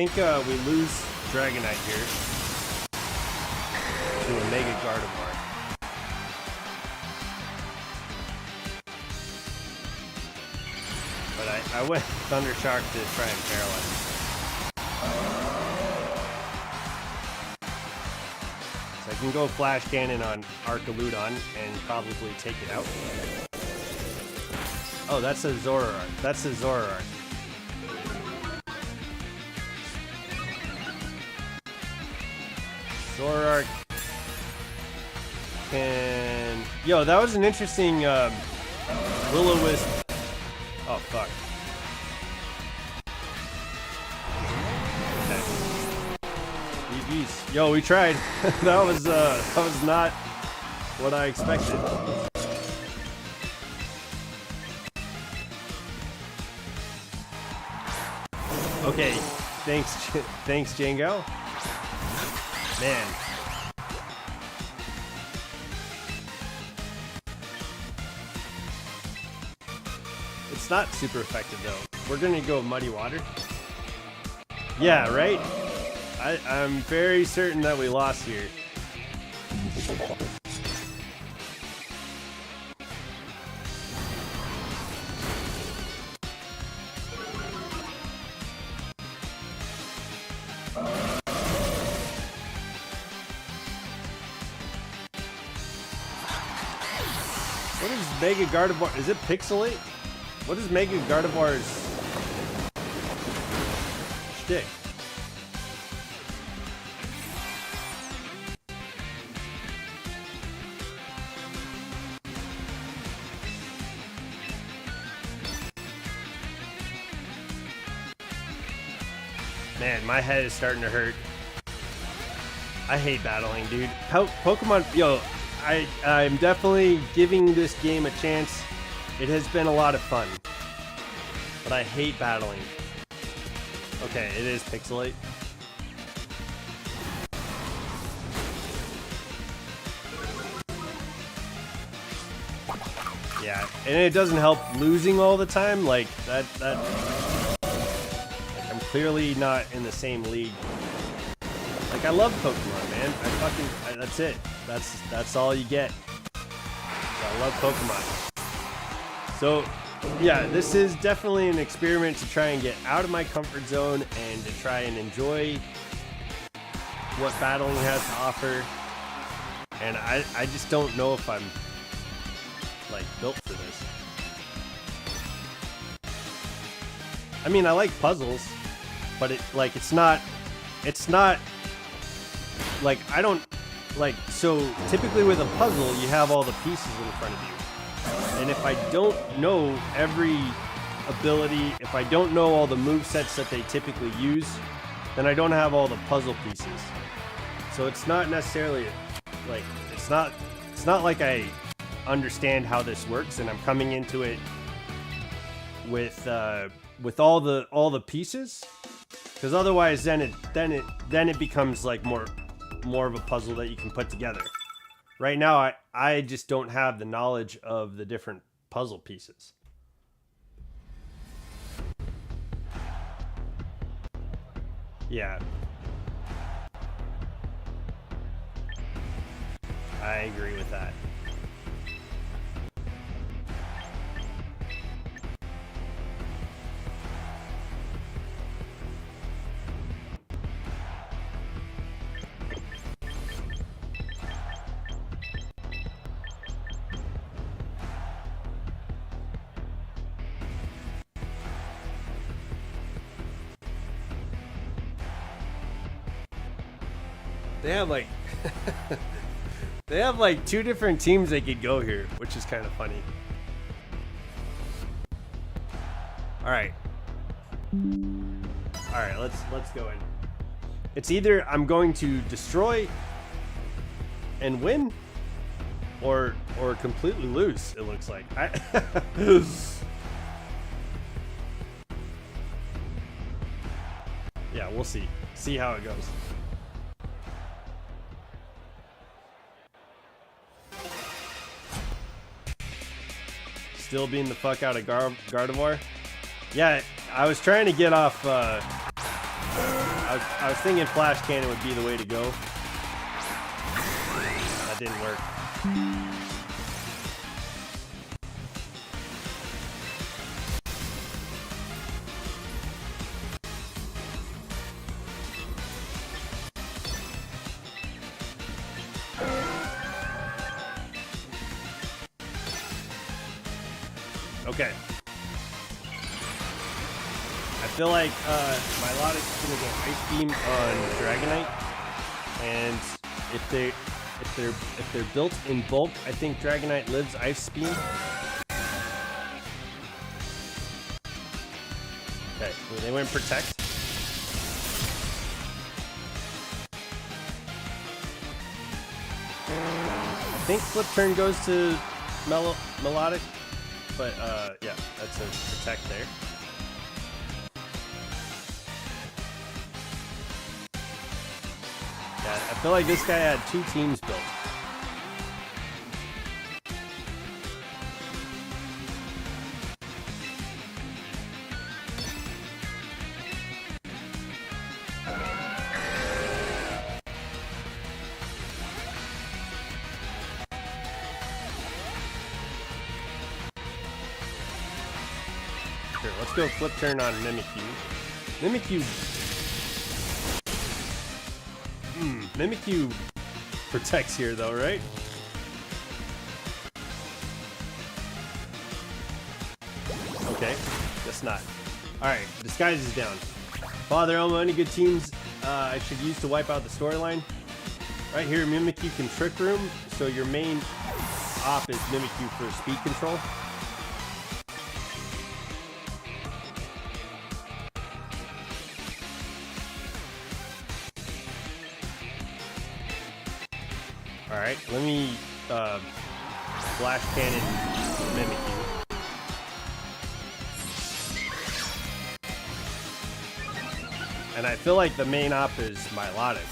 think we lose Dragonite here to a Mega Gardevoir. But I went Thundershock to try and paralyze him. So I can go Flash Cannon on Archaludon and probably take it out. Oh, that's a Zoroark. That's a Zoroark. Zoroark can... Yo, that was an interesting Will-O-Wisp. Oh, fuck. Okay. GG's. Yo, we tried. that was not what I expected. Okay, thanks, Django. Man. It's not super effective though. We're gonna go Muddy Water. Yeah, right? I'm very certain that we lost here. What is Mega Gardevoir? Is it Pixelate? What is Mega Gardevoir's shtick? Man, my head is starting to hurt. I hate battling, dude. Pokemon, yo, I'm definitely giving this game a chance. It has been a lot of fun, but I hate battling. Okay, it is Pixelate. Yeah, and it doesn't help losing all the time. Like that. Like I'm clearly not in the same league. Like I love Pokemon, man. That's it. That's all you get. I love Pokemon. So, yeah, this is definitely an experiment to try and get out of my comfort zone and to try and enjoy what battling has to offer. And I just don't know if I'm, like, built for this. I mean, I like puzzles, but it's not, like, I don't, like, so typically with a puzzle, you have all the pieces in front of you. And if I don't know every ability, if I don't know all the movesets that they typically use, then I don't have all the puzzle pieces. So it's not necessarily, like, it's not like I understand how this works and I'm coming into it with all the pieces. Because otherwise then it becomes like more of a puzzle that you can put together. Right now, I just don't have the knowledge of the different puzzle pieces. Yeah. I agree with that. They have like two different teams they could go here, which is kind of funny. All right, let's go in. It's either I'm going to destroy and win, or completely lose. It looks like. Yeah, we'll see. See how it goes. Still beating the fuck out of Gardevoir. Yeah, I was trying to get off I was thinking Flash Cannon would be the way to go. That didn't work. Okay. I feel like Milotic's gonna go Ice Beam on Dragonite, and if they're built in bulk, I think Dragonite lives Ice Beam. Okay, well, they went Protect. I think Flip Turn goes to Milotic, but yeah, that's a Protect there. Yeah, I feel like this guy had 2 teams built. Sure, let's go Flip Turn on Mimikyu. Mimikyu protects here though, right? Okay, guess not. Alright, Disguise is down. Father Elmo, any good teams I should use to wipe out the storyline? Right here, Mimikyu can Trick Room, so your main op is Mimikyu for speed control. Alright, let me Flash Cannon Mimikyu. And I feel like the main op is Milotic.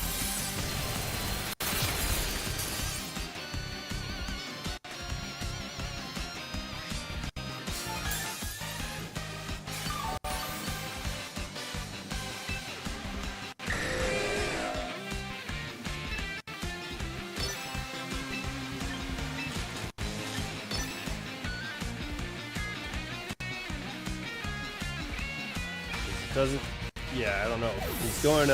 Doesn't, yeah, I don't know. He's going,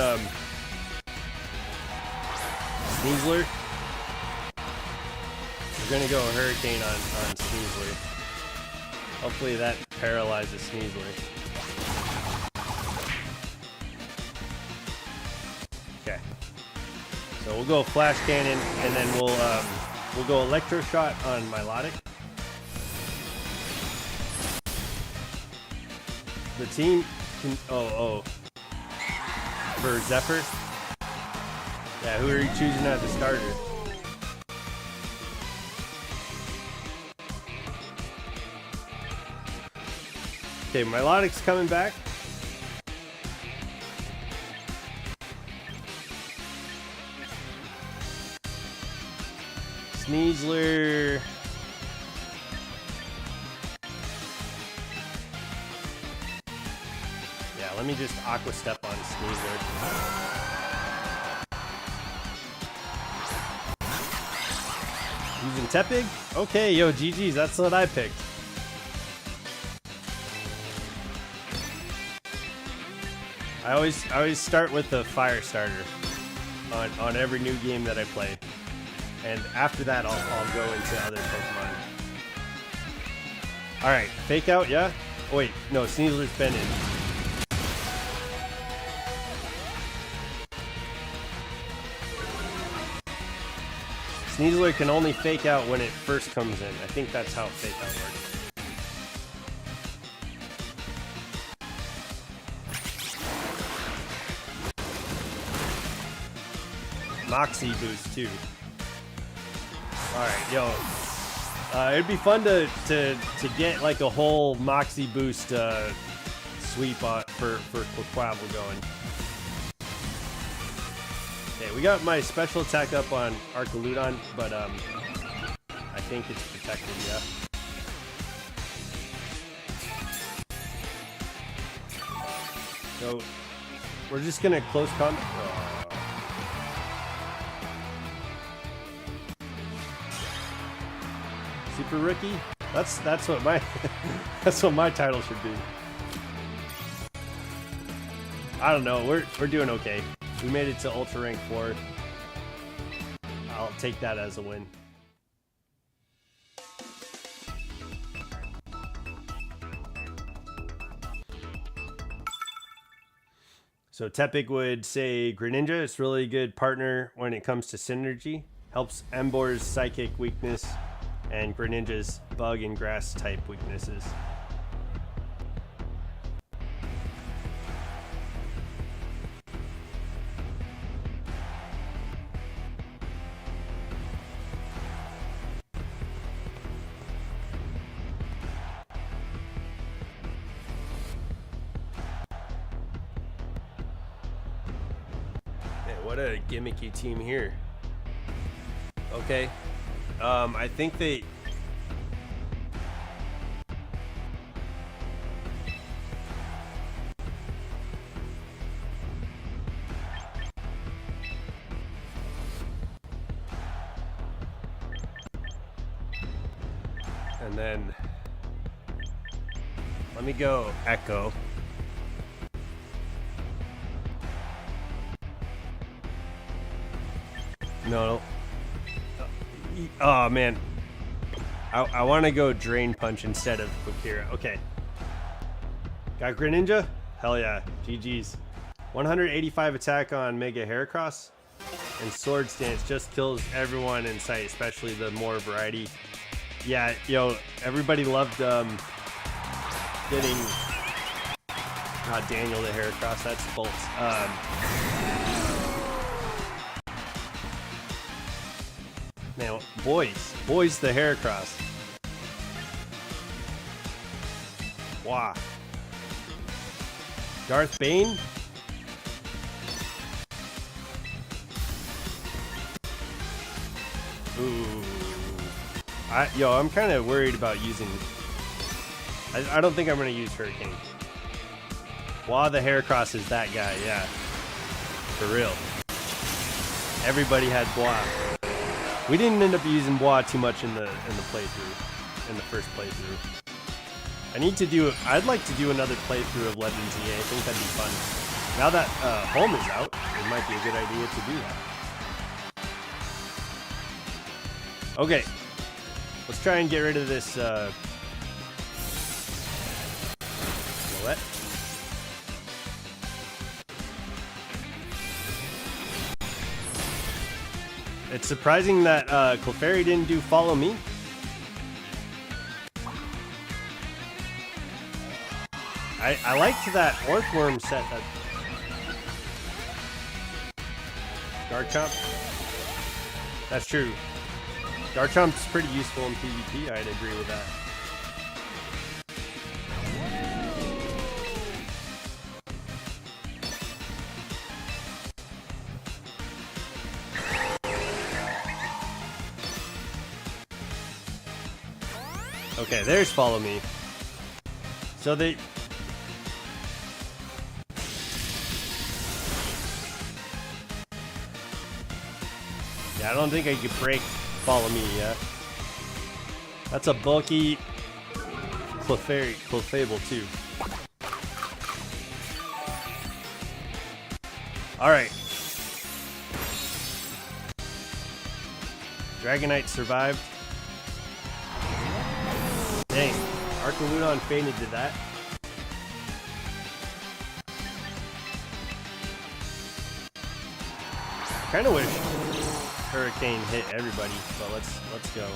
Sneasler. We're gonna go Hurricane on Sneasler. Hopefully that paralyzes Sneasler. Okay. So we'll go Flash Cannon, and then we'll go Electro Shot on Milotic. The team can, for Zephyr. Yeah, who are you choosing as a starter? Okay, Milotic's coming back. Sneasler. Yeah, let me just Aqua Step on Sneasler. Using Tepig? Okay, yo, GG's, that's what I picked. I always start with the Fire Starter on every new game that I play. And after that, I'll go into other Pokemon. Alright, Fake Out, yeah? Oh, wait, no, Sneasler's been in. Sneasler can only Fake Out when it first comes in. I think that's how Fake Out works. Moxie boost too. Alright, yo. It'd be fun to get like a whole Moxie boost sweep for Quaquaval going. Okay, we got my special attack up on Archaludon, but I think it's protected, yeah. So we're just gonna close con. Super rookie. That's what my that's what my title should be. I don't know. We're doing okay. We made it to Ultra Rank 4. I'll take that as a win. So Tepig would say Greninja is really good partner when it comes to synergy. Helps Embor's psychic weakness and Greninja's bug and grass type weaknesses. What a gimmicky team here. Okay. I think they... And then... Let me go Echo. No. Oh, man. I want to go Drain Punch instead of Kokira. Okay. Got Greninja? Hell yeah. GG's. 185 attack on Mega Heracross. And Swords Dance just kills everyone in sight, especially the more variety. Yeah, yo, everybody loved getting Daniel the Heracross. That's bolts. Man, boys the Heracross. Wow. Darth Bane? Ooh. I'm kind of worried about using... I don't think I'm going to use Hurricane. Wow, the Heracross is that guy, yeah. For real. Everybody had Bois. We didn't end up using Bois too much in the playthrough, in the first playthrough. I'd like to do another playthrough of Legends EA. I think that'd be fun. Now that Home is out, it might be a good idea to do that. Okay, let's try and get rid of this Silhouette. It's surprising that Clefairy didn't do Follow Me. I liked that Orthworm set. That Garchomp. That's true. Garchomp's pretty useful in PvP. I'd agree with that. Okay, there's Follow Me. So they... Yeah, I don't think I could break Follow Me yet. That's a bulky Clefable too. Alright. Dragonite survived. Dang, Arcaludon fainted to that. Kinda wish Hurricane hit everybody, but let's go.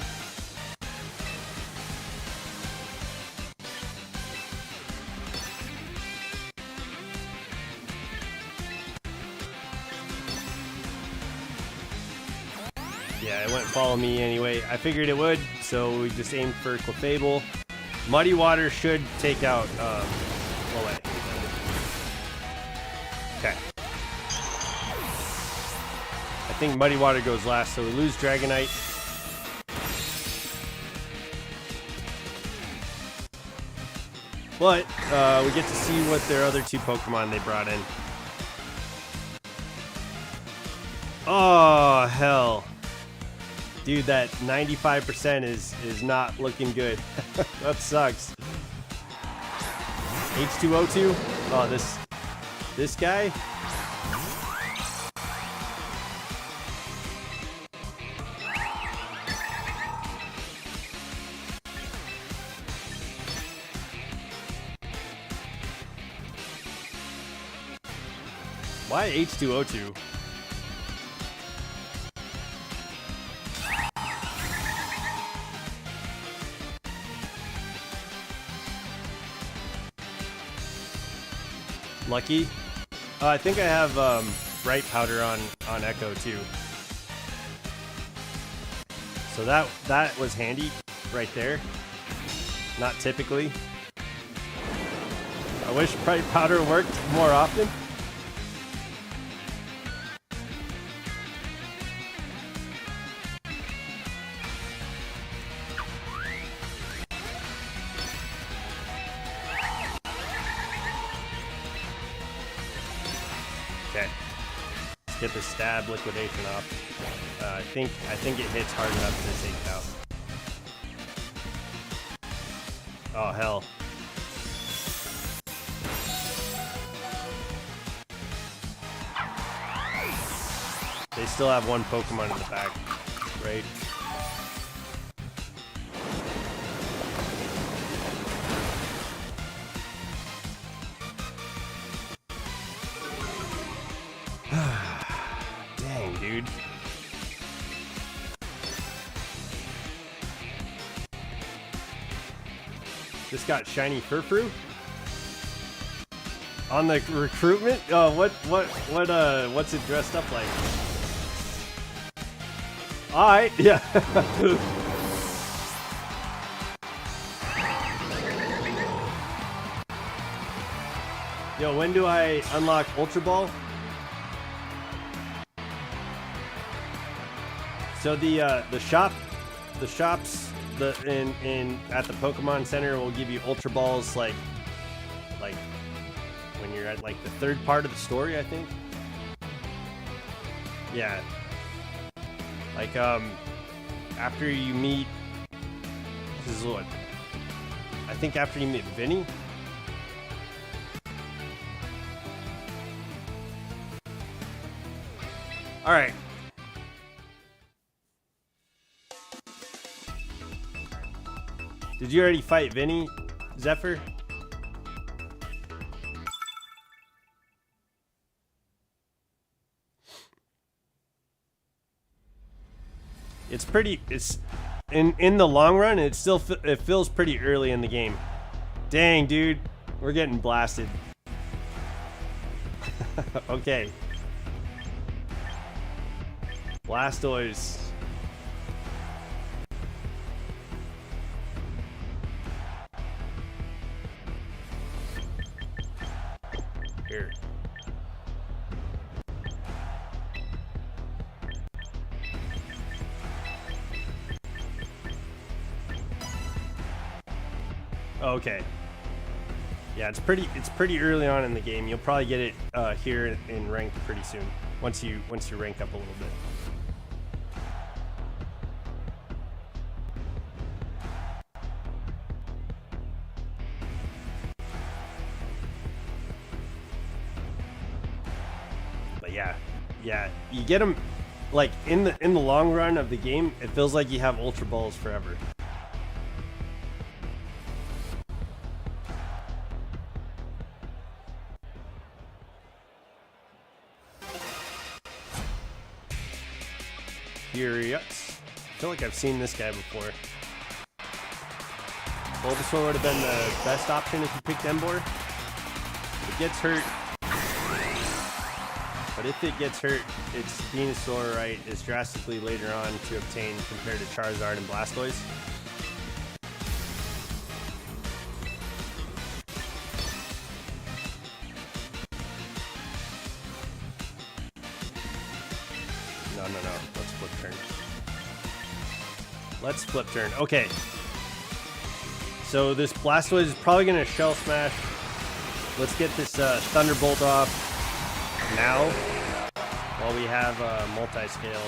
Yeah, it went Follow Me anyway. I figured it would, so we just aimed for Clefable. Muddy Water should take out Lele. Okay. I think Muddy Water goes last, so we lose Dragonite. But we get to see what their other two Pokemon they brought in. Oh, hell. Dude, that 95% is not looking good. That sucks. H2O2? Oh, this guy? Why H2O2? Lucky. I think I have bright powder on Echo too. So that was handy right there. Not typically. I wish bright powder worked more often. Okay, let's get the stab liquidation off. I think it hits hard enough to take it out. Oh hell! They still have one Pokemon in the back, right? Dang, dude. Just got shiny Furfrou on the recruitment. Oh, what's it dressed up like? All right, yeah. Yo, when do I unlock Ultra Ball? So the shops in at the Pokemon Center will give you Ultra Balls like when you're at like the third part of the story, I think. Yeah. Like after you meet, this is what I think after you meet Vinny. All right. Did you already fight Vinny, Zephyr? It's in the long run, it feels pretty early in the game. Dang, dude, we're getting blasted. Okay. Blastoise. Here. Okay. Yeah, it's pretty early on in the game. You'll probably get it here in rank pretty soon. Once you rank up a little bit. But yeah, you get them like in the long run of the game. It feels like you have Ultra Balls forever. Furious. I feel like I've seen this guy before. Bulbasaur would have been the best option if you picked Emboar. It gets hurt. But if it gets hurt, its Venusaur, right, is drastically later on to obtain compared to Charizard and Blastoise. No. Let's flip turn. Let's flip turn. Okay. So this Blastoise is probably going to Shell Smash. Let's get this Thunderbolt off now. while we have multi-scale.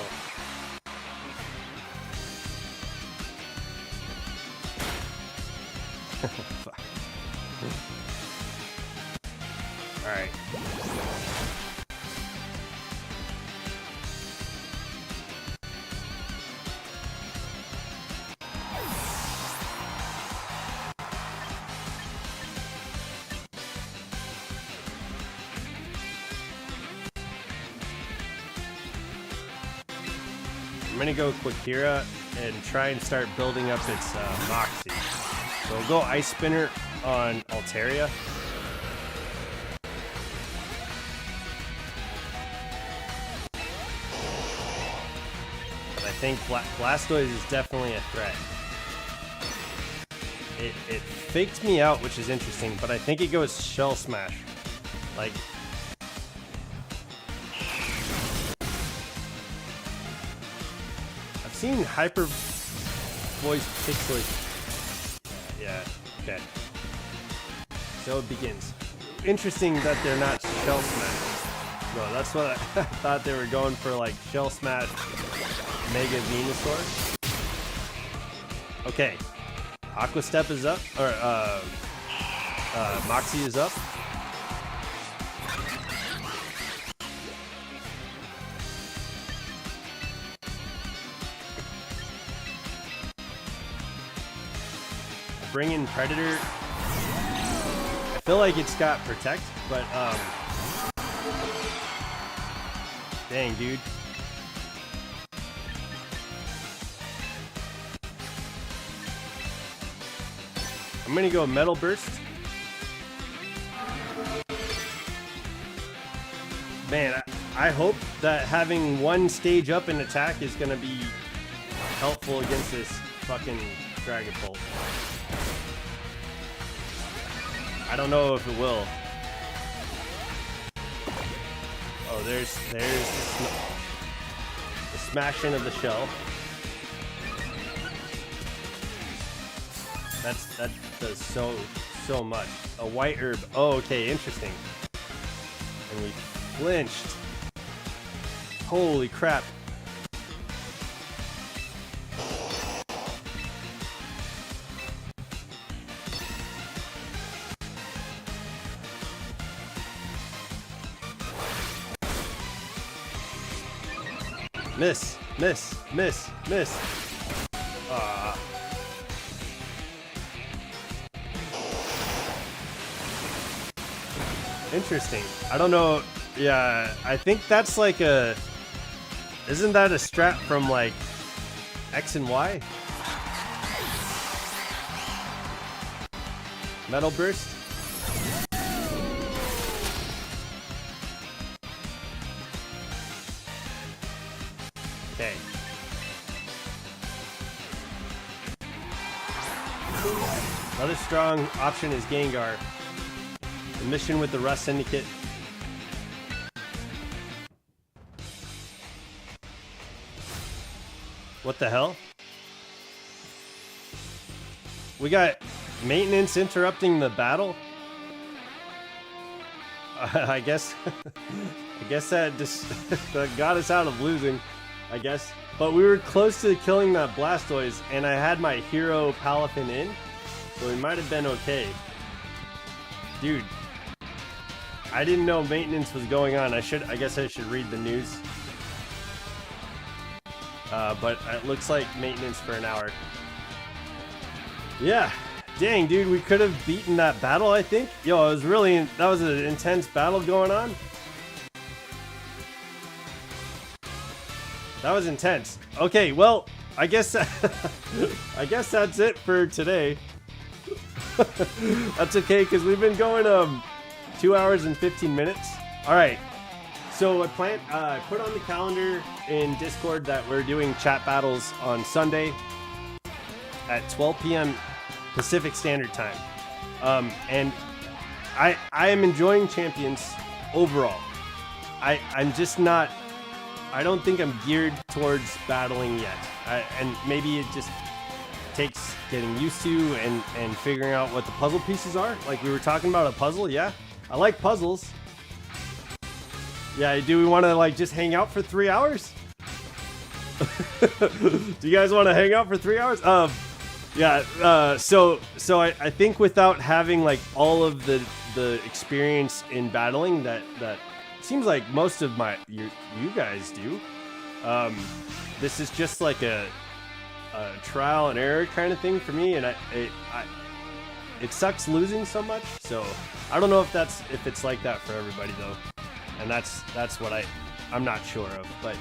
All right. I'm gonna go Quakira and try and start building up its Moxie. So we'll go Ice Spinner on Altaria. But I think Blastoise is definitely a threat. It faked me out, which is interesting, but I think it goes Shell Smash. Like, I've seen Hyper Voice Pixel. Yeah, okay. So it begins. Interesting that they're not Shell Smash. No, that's what I thought they were going for, like Shell Smash Mega Venusaur. Okay. Aqua Step is up, or Moxie is up. Bring in Predator. I feel like it's got Protect, but dang, dude. I'm gonna go Metal Burst. Man, I hope that having one stage up in attack is gonna be helpful against this fucking Dragapult. I don't know if it will. Oh, there's the smashing of the shell. That does so much. A white herb. Oh, okay, interesting. And we flinched. Holy crap. Miss, miss, miss, miss. Interesting. I don't know. Yeah, I think that's like a... Isn't that a strat from like X and Y? Metal Burst? Okay. Another strong option is Gengar. The mission with the Rust Syndicate. What the hell? We got maintenance interrupting the battle? I guess that just that got us out of losing, I guess. But we were close to killing that Blastoise, and I had my hero Palafin in, so we might have been okay. Dude, I didn't know maintenance was going on. I guess I should read the news. But it looks like maintenance for an hour. Yeah, dang, dude, we could have beaten that battle, I think. Yo, that was an intense battle going on. That was intense. Okay, well, I guess I guess that's it for today. That's okay, because we've been going 2 hours and 15 minutes. All right. So I put on the calendar in Discord that we're doing chat battles on Sunday at 12 p.m. Pacific Standard Time. And I am enjoying Champions overall. I'm just not... I don't think I'm geared towards battling yet. And maybe it just takes getting used to and figuring out what the puzzle pieces are. Like we were talking about a puzzle, yeah. I like puzzles. Yeah, do we want to like just hang out for 3 hours? Do you guys want to hang out for 3 hours? Yeah. So I think without having like all of the experience in battling that seems like most of you guys do. This is just like a trial and error kind of thing for me, and it sucks losing so much. So I don't know if it's like that for everybody though, and that's what I'm not sure of, but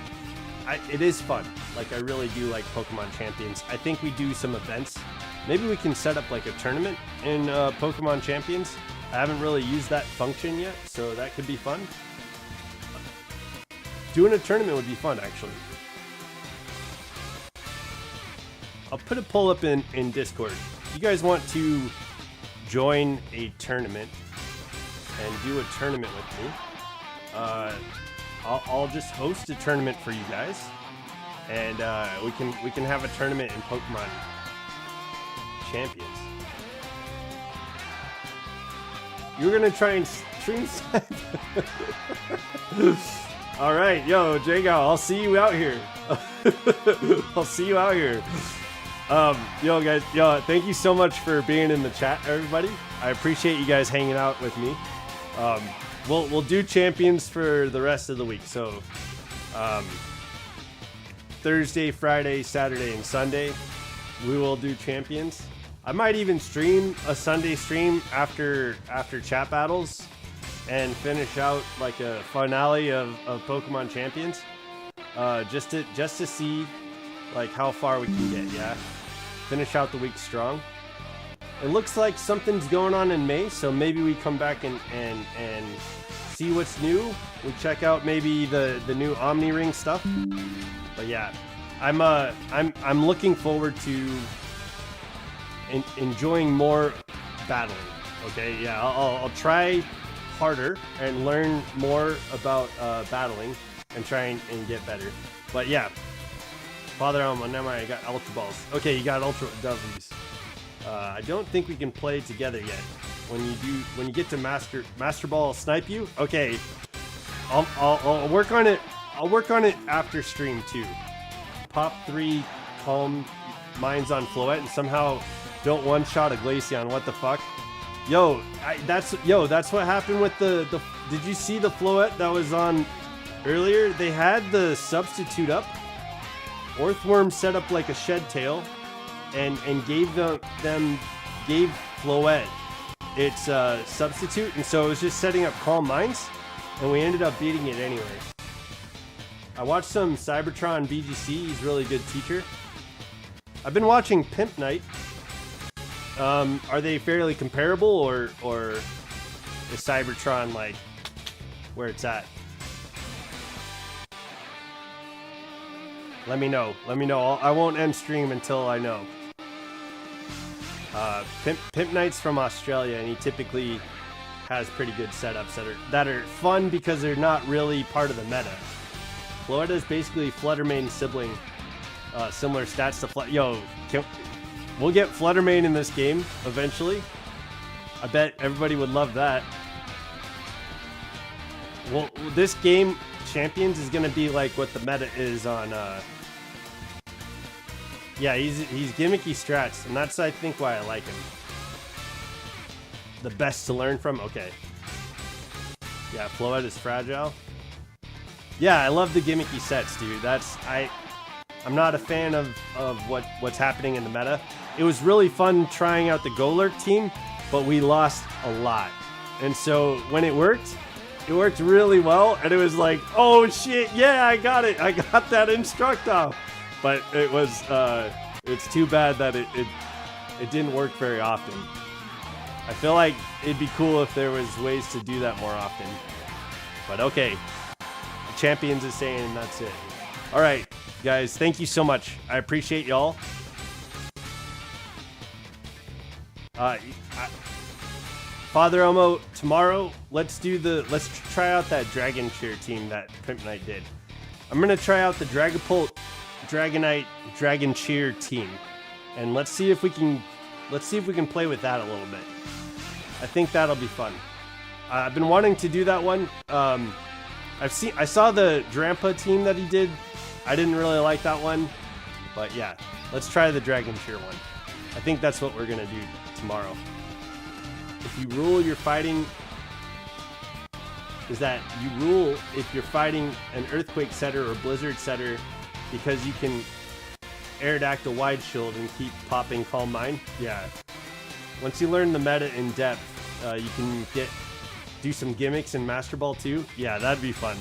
it is fun. Like I really do like Pokemon Champions. I think we do some events. Maybe we can set up like a tournament in Pokemon Champions. I haven't really used that function yet, so that could be fun. Doing a tournament would be fun, actually. I'll put a poll up in Discord. If you guys want to join a tournament and do a tournament with me, I'll just host a tournament for you guys, and we can have a tournament in Pokemon Champions. You're gonna try and stream snipe. All right, yo, Jago, I'll see you out here. I'll see you out here. Yo, guys, thank you so much for being in the chat, everybody. I appreciate you guys hanging out with me. We'll do champions for the rest of the week. So, Thursday, Friday, Saturday, and Sunday, we will do champions. I might even stream a Sunday stream after chat battles and finish out like a finale of Pokemon Champions, just to see like how far we can get. Yeah, finish out the week strong. It looks like something's going on in May, so maybe we come back and see what's new. We check out maybe the new Omni Ring stuff. But yeah, I'm looking forward to enjoying more battling. Okay, yeah, I'll try harder and learn more about battling and try and get better. But yeah, Father Elmo, now I got Ultra Balls. Okay, you got Ultra W's. I don't think we can play together yet. When you get to Master Ball, I'll snipe you. Okay, I'll work on it. I'll work on it after stream too. Pop 3 Calm Minds on Floette and somehow don't one-shot a Glaceon. What the fuck? Yo, that's what happened with the. Did you see the Floette that was on earlier? They had the substitute up. Orthworm set up like a shed tail, and gave gave Floette its substitute, and so it was just setting up Calm Minds, and we ended up beating it anyway. I watched some Cybertron BGC. He's a really good teacher. I've been watching Pimp Night. Are they fairly comparable, or is Cybertron like where it's at? Let me know. I won't end stream until I know. Pimp Night's from Australia, and he typically has pretty good setups that are fun because they're not really part of the meta. Florida is basically Fluttermane's sibling, similar stats to we'll get Fluttermane in this game eventually. I bet everybody would love that. Well, this game, Champions, is going to be like what the meta is on... Yeah, he's gimmicky strats, and that's, I think, why I like him. The best to learn from? Okay. Yeah, Floette is fragile. Yeah, I love the gimmicky sets, dude. I'm not a fan of what's happening in the meta. It was really fun trying out the Golurk team, but we lost a lot. And so when it worked really well, and it was like, oh shit, yeah, I got it. I got that Instructor. But it was, it's too bad that it didn't work very often. I feel like it'd be cool if there was ways to do that more often. But okay, the Champions is saying, and that's it. All right, guys, thank you so much. I appreciate y'all. Father Elmo, tomorrow, let's try out that Dragon Cheer team that Pimp Knight did. I'm gonna try out the Dragapult, Dragonite, Dragon Cheer team, and let's see if we can play with that a little bit. I think that'll be fun. I've been wanting to do that one I saw the Drampa team that he did. I didn't really like that one, but yeah, let's try the Dragon Cheer one. I think that's what we're gonna do tomorrow. If you rule, you're fighting. Is that you rule if you're fighting an Earthquake setter or Blizzard setter because you can Aerodactyl Wide Shield and keep popping Calm Mind? Yeah. Once you learn the meta in depth, you can do some gimmicks in Master Ball too. Yeah, that'd be fun.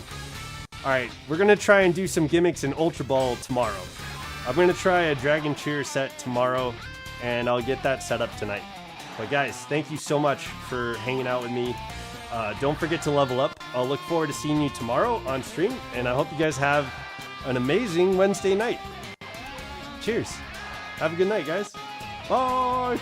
All right, we're gonna try and do some gimmicks in Ultra Ball tomorrow. I'm gonna try a Dragon Cheer set tomorrow, and I'll get that set up tonight. But guys, thank you so much for hanging out with me. Don't forget to level up. I'll look forward to seeing you tomorrow on stream, and I hope you guys have an amazing Wednesday night. Cheers. Have a good night, guys. Bye.